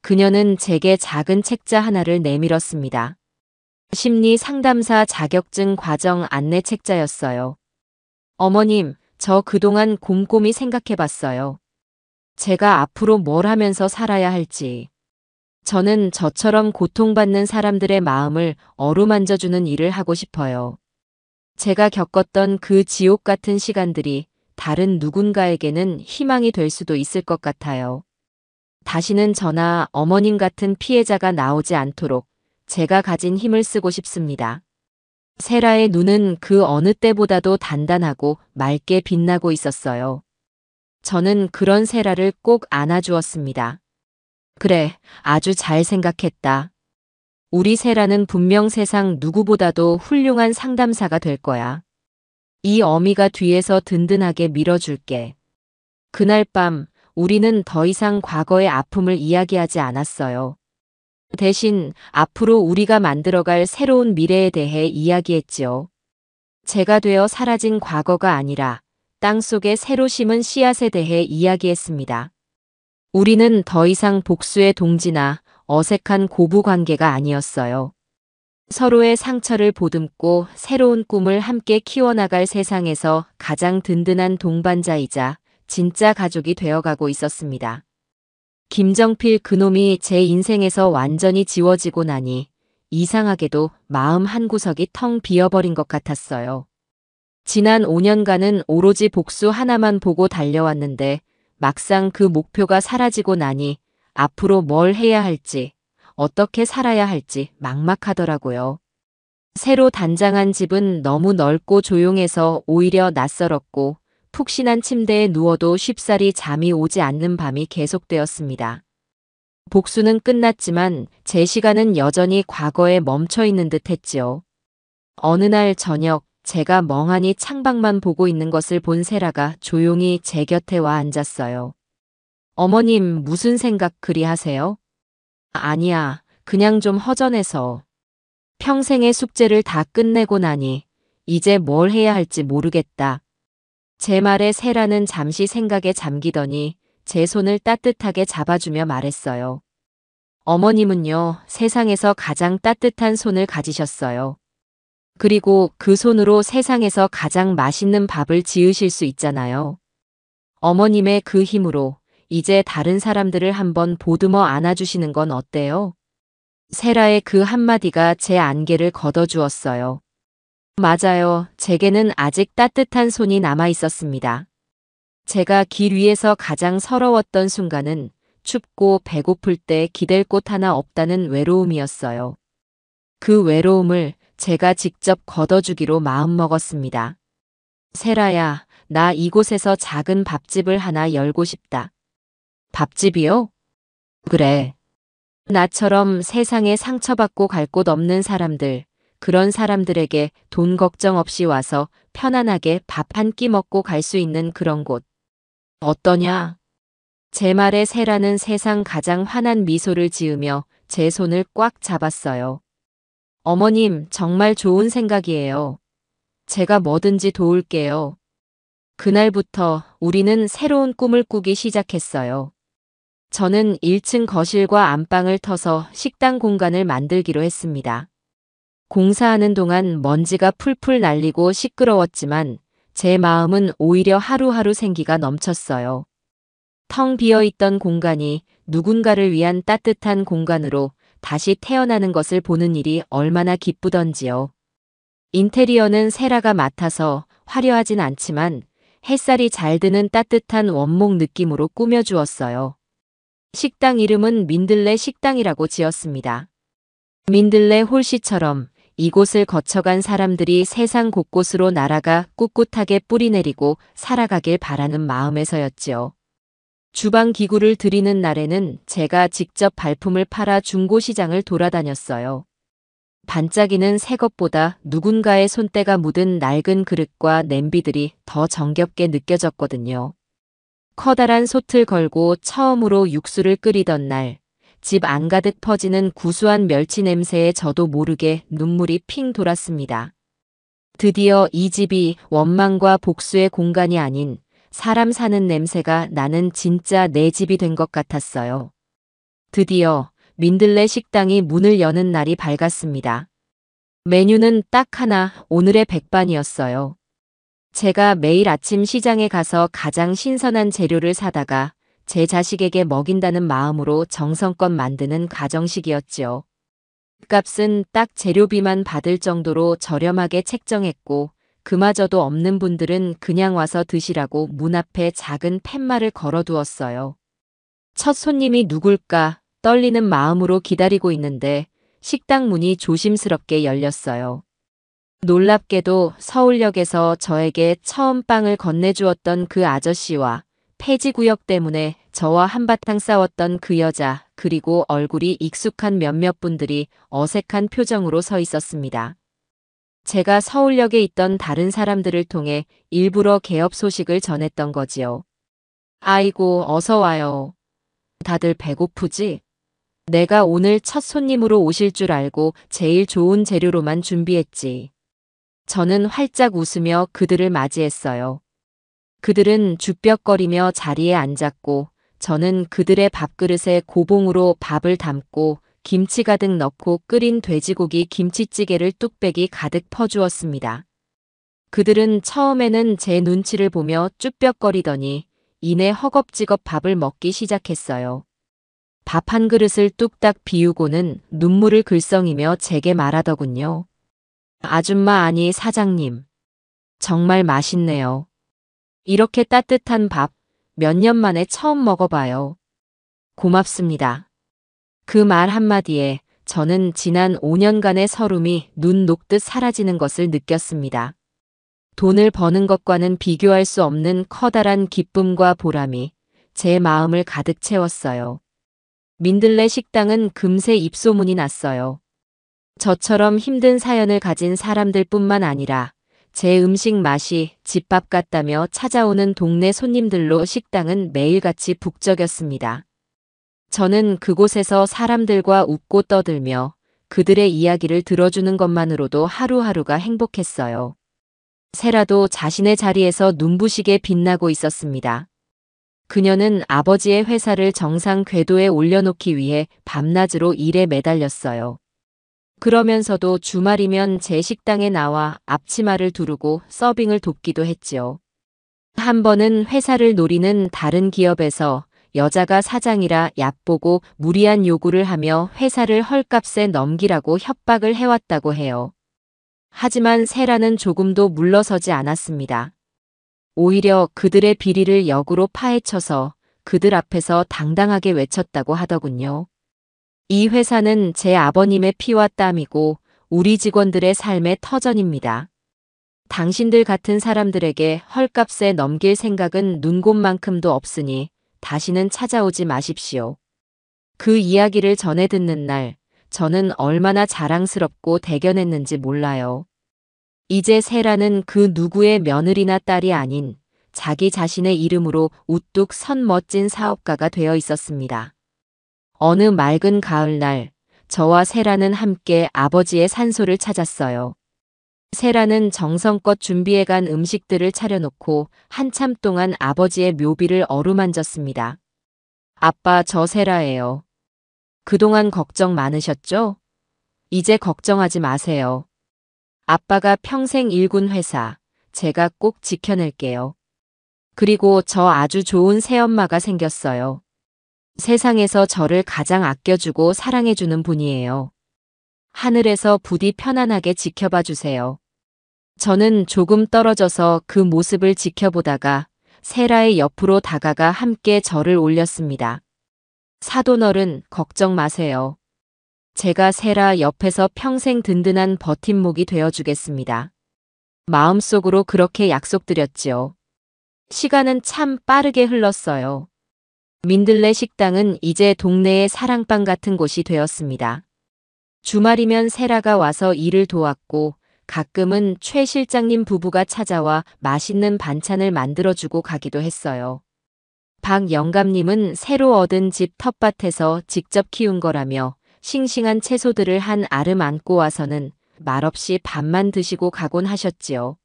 그녀는 제게 작은 책자 하나를 내밀었습니다. 심리 상담사 자격증 과정 안내 책자였어요. 어머님, 저 그동안 곰곰이 생각해봤어요. 제가 앞으로 뭘 하면서 살아야 할지. 저는 저처럼 고통받는 사람들의 마음을 어루만져주는 일을 하고 싶어요. 제가 겪었던 그 지옥 같은 시간들이 다른 누군가에게는 희망이 될 수도 있을 것 같아요. 다시는 저나 어머님 같은 피해자가 나오지 않도록 제가 가진 힘을 쓰고 싶습니다. 세라의 눈은 그 어느 때보다도 단단하고 맑게 빛나고 있었어요. 저는 그런 세라를 꼭 안아주었습니다. 그래, 아주 잘 생각했다. 우리 세라는 분명 세상 누구보다도 훌륭한 상담사가 될 거야. 이 어미가 뒤에서 든든하게 밀어줄게. 그날 밤 우리는 더 이상 과거의 아픔을 이야기하지 않았어요. 대신 앞으로 우리가 만들어갈 새로운 미래에 대해 이야기했지요. 제가 되어 사라진 과거가 아니라 땅속에 새로 심은 씨앗에 대해 이야기했습니다. 우리는 더 이상 복수의 동지나 어색한 고부 관계가 아니었어요. 서로의 상처를 보듬고 새로운 꿈을 함께 키워나갈 세상에서 가장 든든한 동반자이자 진짜 가족이 되어가고 있었습니다. 김정필 그놈이 제 인생에서 완전히 지워지고 나니 이상하게도 마음 한구석이 텅 비어버린 것 같았어요. 지난 5년간은 오로지 복수 하나만 보고 달려왔는데 막상 그 목표가 사라지고 나니 앞으로 뭘 해야 할지, 어떻게 살아야 할지 막막하더라고요. 새로 단장한 집은 너무 넓고 조용해서 오히려 낯설었고 푹신한 침대에 누워도 쉽사리 잠이 오지 않는 밤이 계속되었습니다. 복수는 끝났지만 제 시간은 여전히 과거에 멈춰 있는 듯 했지요. 어느 날 저녁 제가 멍하니 창밖만 보고 있는 것을 본 세라가 조용히 제 곁에 와 앉았어요. 어머님, 무슨 생각 그리 하세요? 아니야, 그냥 좀 허전해서. 평생의 숙제를 다 끝내고 나니 이제 뭘 해야 할지 모르겠다. 제 말에 세라는 잠시 생각에 잠기더니 제 손을 따뜻하게 잡아주며 말했어요. 어머님은요, 세상에서 가장 따뜻한 손을 가지셨어요. 그리고 그 손으로 세상에서 가장 맛있는 밥을 지으실 수 있잖아요. 어머님의 그 힘으로 이제 다른 사람들을 한번 보듬어 안아주시는 건 어때요? 세라의 그 한마디가 제 안개를 걷어주었어요. 맞아요. 제게는 아직 따뜻한 손이 남아 있었습니다. 제가 길 위에서 가장 서러웠던 순간은 춥고 배고플 때 기댈 곳 하나 없다는 외로움이었어요. 그 외로움을 제가 직접 걷어주기로 마음먹었습니다. 세라야, 나 이곳에서 작은 밥집을 하나 열고 싶다. 밥집이요? 그래. 나처럼 세상에 상처받고 갈 곳 없는 사람들, 그런 사람들에게 돈 걱정 없이 와서 편안하게 밥 한 끼 먹고 갈 수 있는 그런 곳. 어떠냐? 제 말에 세라는 세상 가장 환한 미소를 지으며 제 손을 꽉 잡았어요. 어머님, 정말 좋은 생각이에요. 제가 뭐든지 도울게요. 그날부터 우리는 새로운 꿈을 꾸기 시작했어요. 저는 1층 거실과 안방을 터서 식당 공간을 만들기로 했습니다. 공사하는 동안 먼지가 풀풀 날리고 시끄러웠지만 제 마음은 오히려 하루하루 생기가 넘쳤어요. 텅 비어있던 공간이 누군가를 위한 따뜻한 공간으로 다시 태어나는 것을 보는 일이 얼마나 기쁘던지요. 인테리어는 세라가 맡아서 화려하진 않지만 햇살이 잘 드는 따뜻한 원목 느낌으로 꾸며주었어요. 식당 이름은 민들레 식당이라고 지었습니다. 민들레 홀씨처럼 이곳을 거쳐간 사람들이 세상 곳곳으로 날아가 꿋꿋하게 뿌리내리고 살아가길 바라는 마음에서였지요. 주방 기구를 드리는 날에는 제가 직접 발품을 팔아 중고시장을 돌아다녔어요. 반짝이는 새 것보다 누군가의 손때가 묻은 낡은 그릇과 냄비들이 더 정겹게 느껴졌거든요. 커다란 솥을 걸고 처음으로 육수를 끓이던 날, 집 안가득 퍼지는 구수한 멸치 냄새에 저도 모르게 눈물이 핑 돌았습니다. 드디어 이 집이 원망과 복수의 공간이 아닌 사람 사는 냄새가 나는 진짜 내 집이 된 것 같았어요. 드디어 민들레 식당이 문을 여는 날이 밝았습니다. 메뉴는 딱 하나, 오늘의 백반이었어요. 제가 매일 아침 시장에 가서 가장 신선한 재료를 사다가 제 자식에게 먹인다는 마음으로 정성껏 만드는 가정식이었지요. 값은 딱 재료비만 받을 정도로 저렴하게 책정했고 그마저도 없는 분들은 그냥 와서 드시라고 문 앞에 작은 팻말을 걸어두었어요. 첫 손님이 누굴까 떨리는 마음으로 기다리고 있는데 식당 문이 조심스럽게 열렸어요. 놀랍게도 서울역에서 저에게 처음 빵을 건네주었던 그 아저씨와 폐지구역 때문에 저와 한바탕 싸웠던 그 여자, 그리고 얼굴이 익숙한 몇몇 분들이 어색한 표정으로 서 있었습니다. 제가 서울역에 있던 다른 사람들을 통해 일부러 개업 소식을 전했던 거지요. 아이고, 어서 와요. 다들 배고프지? 내가 오늘 첫 손님으로 오실 줄 알고 제일 좋은 재료로만 준비했지. 저는 활짝 웃으며 그들을 맞이했어요. 그들은 주뼛거리며 자리에 앉았고 저는 그들의 밥그릇에 고봉으로 밥을 담고 김치 가득 넣고 끓인 돼지고기 김치찌개를 뚝배기 가득 퍼주었습니다. 그들은 처음에는 제 눈치를 보며 쭈뼛거리더니 이내 허겁지겁 밥을 먹기 시작했어요. 밥 한 그릇을 뚝딱 비우고는 눈물을 글썽이며 제게 말하더군요. 아줌마 아니 사장님. 정말 맛있네요. 이렇게 따뜻한 밥 몇 년 만에 처음 먹어봐요. 고맙습니다. 그 말 한마디에 저는 지난 5년간의 서름이 눈 녹듯 사라지는 것을 느꼈습니다. 돈을 버는 것과는 비교할 수 없는 커다란 기쁨과 보람이 제 마음을 가득 채웠어요. 민들레 식당은 금세 입소문이 났어요. 저처럼 힘든 사연을 가진 사람들뿐만 아니라 제 음식 맛이 집밥 같다며 찾아오는 동네 손님들로 식당은 매일같이 북적였습니다. 저는 그곳에서 사람들과 웃고 떠들며 그들의 이야기를 들어주는 것만으로도 하루하루가 행복했어요. 세라도 자신의 자리에서 눈부시게 빛나고 있었습니다. 그녀는 아버지의 회사를 정상 궤도에 올려놓기 위해 밤낮으로 일에 매달렸어요. 그러면서도 주말이면 제 식당에 나와 앞치마를 두르고 서빙을 돕기도 했지요. 한 번은 회사를 노리는 다른 기업에서 여자가 사장이라 얕보고 무리한 요구를 하며 회사를 헐값에 넘기라고 협박을 해왔다고 해요. 하지만 세라는 조금도 물러서지 않았습니다. 오히려 그들의 비리를 역으로 파헤쳐서 그들 앞에서 당당하게 외쳤다고 하더군요. 이 회사는 제 아버님의 피와 땀이고 우리 직원들의 삶의 터전입니다. 당신들 같은 사람들에게 헐값에 넘길 생각은 눈곱만큼도 없으니 다시는 찾아오지 마십시오. 그 이야기를 전해 듣는 날, 저는 얼마나 자랑스럽고 대견했는지 몰라요. 이제 세라는 그 누구의 며느리나 딸이 아닌 자기 자신의 이름으로 우뚝 선 멋진 사업가가 되어 있었습니다. 어느 맑은 가을날, 저와 세라는 함께 아버지의 산소를 찾았어요. 세라는 정성껏 준비해간 음식들을 차려놓고 한참 동안 아버지의 묘비를 어루만졌습니다. 아빠, 저 세라예요. 그동안 걱정 많으셨죠? 이제 걱정하지 마세요. 아빠가 평생 일군 회사, 제가 꼭 지켜낼게요. 그리고 저 아주 좋은 새엄마가 생겼어요. 세상에서 저를 가장 아껴주고 사랑해주는 분이에요. 하늘에서 부디 편안하게 지켜봐 주세요. 저는 조금 떨어져서 그 모습을 지켜보다가 세라의 옆으로 다가가 함께 절을 올렸습니다. 사돈어른, 걱정 마세요. 제가 세라 옆에서 평생 든든한 버팀목이 되어주겠습니다. 마음속으로 그렇게 약속드렸지요. 시간은 참 빠르게 흘렀어요. 민들레 식당은 이제 동네의 사랑방 같은 곳이 되었습니다. 주말이면 세라가 와서 일을 도왔고 가끔은 최 실장님 부부가 찾아와 맛있는 반찬을 만들어주고 가기도 했어요. 박 영감님은 새로 얻은 집 텃밭에서 직접 키운 거라며 싱싱한 채소들을 한 알음 안고 와서는 말없이 밥만 드시고 가곤 하셨지요.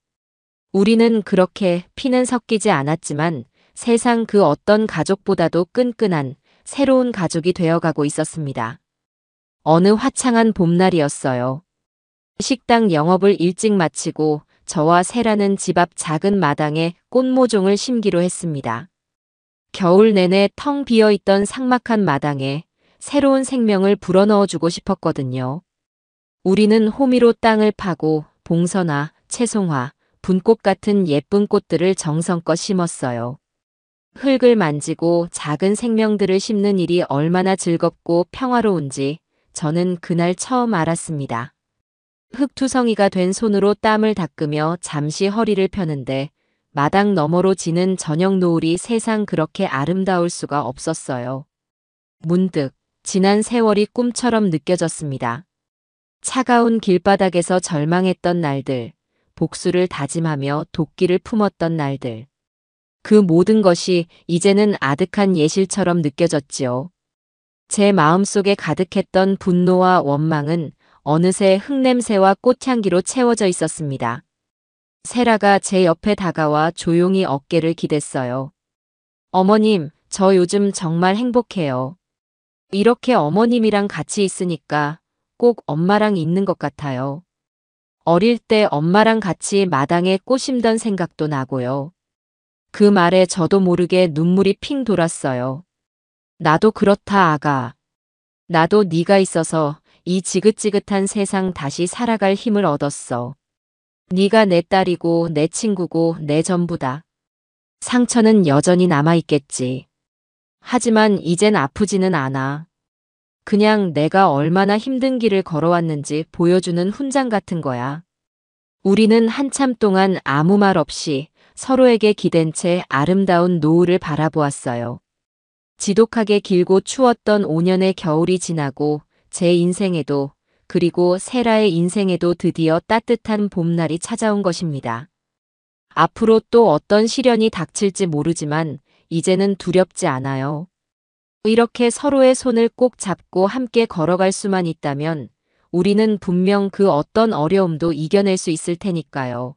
우리는 그렇게 피는 섞이지 않았지만 세상 그 어떤 가족보다도 끈끈한 새로운 가족이 되어가고 있었습니다. 어느 화창한 봄날이었어요. 식당 영업을 일찍 마치고 저와 세라는 집 앞 작은 마당에 꽃모종을 심기로 했습니다. 겨울 내내 텅 비어있던 삭막한 마당에 새로운 생명을 불어넣어주고 싶었거든요. 우리는 호미로 땅을 파고 봉선화, 채송화, 분꽃 같은 예쁜 꽃들을 정성껏 심었어요. 흙을 만지고 작은 생명들을 심는 일이 얼마나 즐겁고 평화로운지 저는 그날 처음 알았습니다. 흙투성이가 된 손으로 땀을 닦으며 잠시 허리를 펴는데 마당 너머로 지는 저녁 노을이 세상 그렇게 아름다울 수가 없었어요. 문득 지난 세월이 꿈처럼 느껴졌습니다. 차가운 길바닥에서 절망했던 날들, 복수를 다짐하며 도끼를 품었던 날들. 그 모든 것이 이제는 아득한 예실처럼 느껴졌지요. 제 마음속에 가득했던 분노와 원망은 어느새 흙냄새와 꽃향기로 채워져 있었습니다. 세라가 제 옆에 다가와 조용히 어깨를 기댔어요. 어머님, 저 요즘 정말 행복해요. 이렇게 어머님이랑 같이 있으니까 꼭 엄마랑 있는 것 같아요. 어릴 때 엄마랑 같이 마당에 꽃 심던 생각도 나고요. 그 말에 저도 모르게 눈물이 핑 돌았어요. 나도 그렇다, 아가. 나도 네가 있어서 이 지긋지긋한 세상 다시 살아갈 힘을 얻었어. 네가 내 딸이고 내 친구고 내 전부다. 상처는 여전히 남아있겠지. 하지만 이젠 아프지는 않아. 그냥 내가 얼마나 힘든 길을 걸어왔는지 보여주는 훈장 같은 거야. 우리는 한참 동안 아무 말 없이 서로에게 기댄 채 아름다운 노을을 바라보았어요. 지독하게 길고 추웠던 5년의 겨울이 지나고 제 인생에도 그리고 세라의 인생에도 드디어 따뜻한 봄날이 찾아온 것입니다. 앞으로 또 어떤 시련이 닥칠지 모르지만 이제는 두렵지 않아요. 이렇게 서로의 손을 꼭 잡고 함께 걸어갈 수만 있다면 우리는 분명 그 어떤 어려움도 이겨낼 수 있을 테니까요.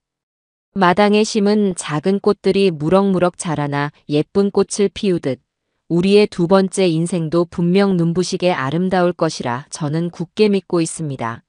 마당에 심은 작은 꽃들이 무럭무럭 자라나 예쁜 꽃을 피우듯 우리의 두 번째 인생도 분명 눈부시게 아름다울 것이라 저는 굳게 믿고 있습니다.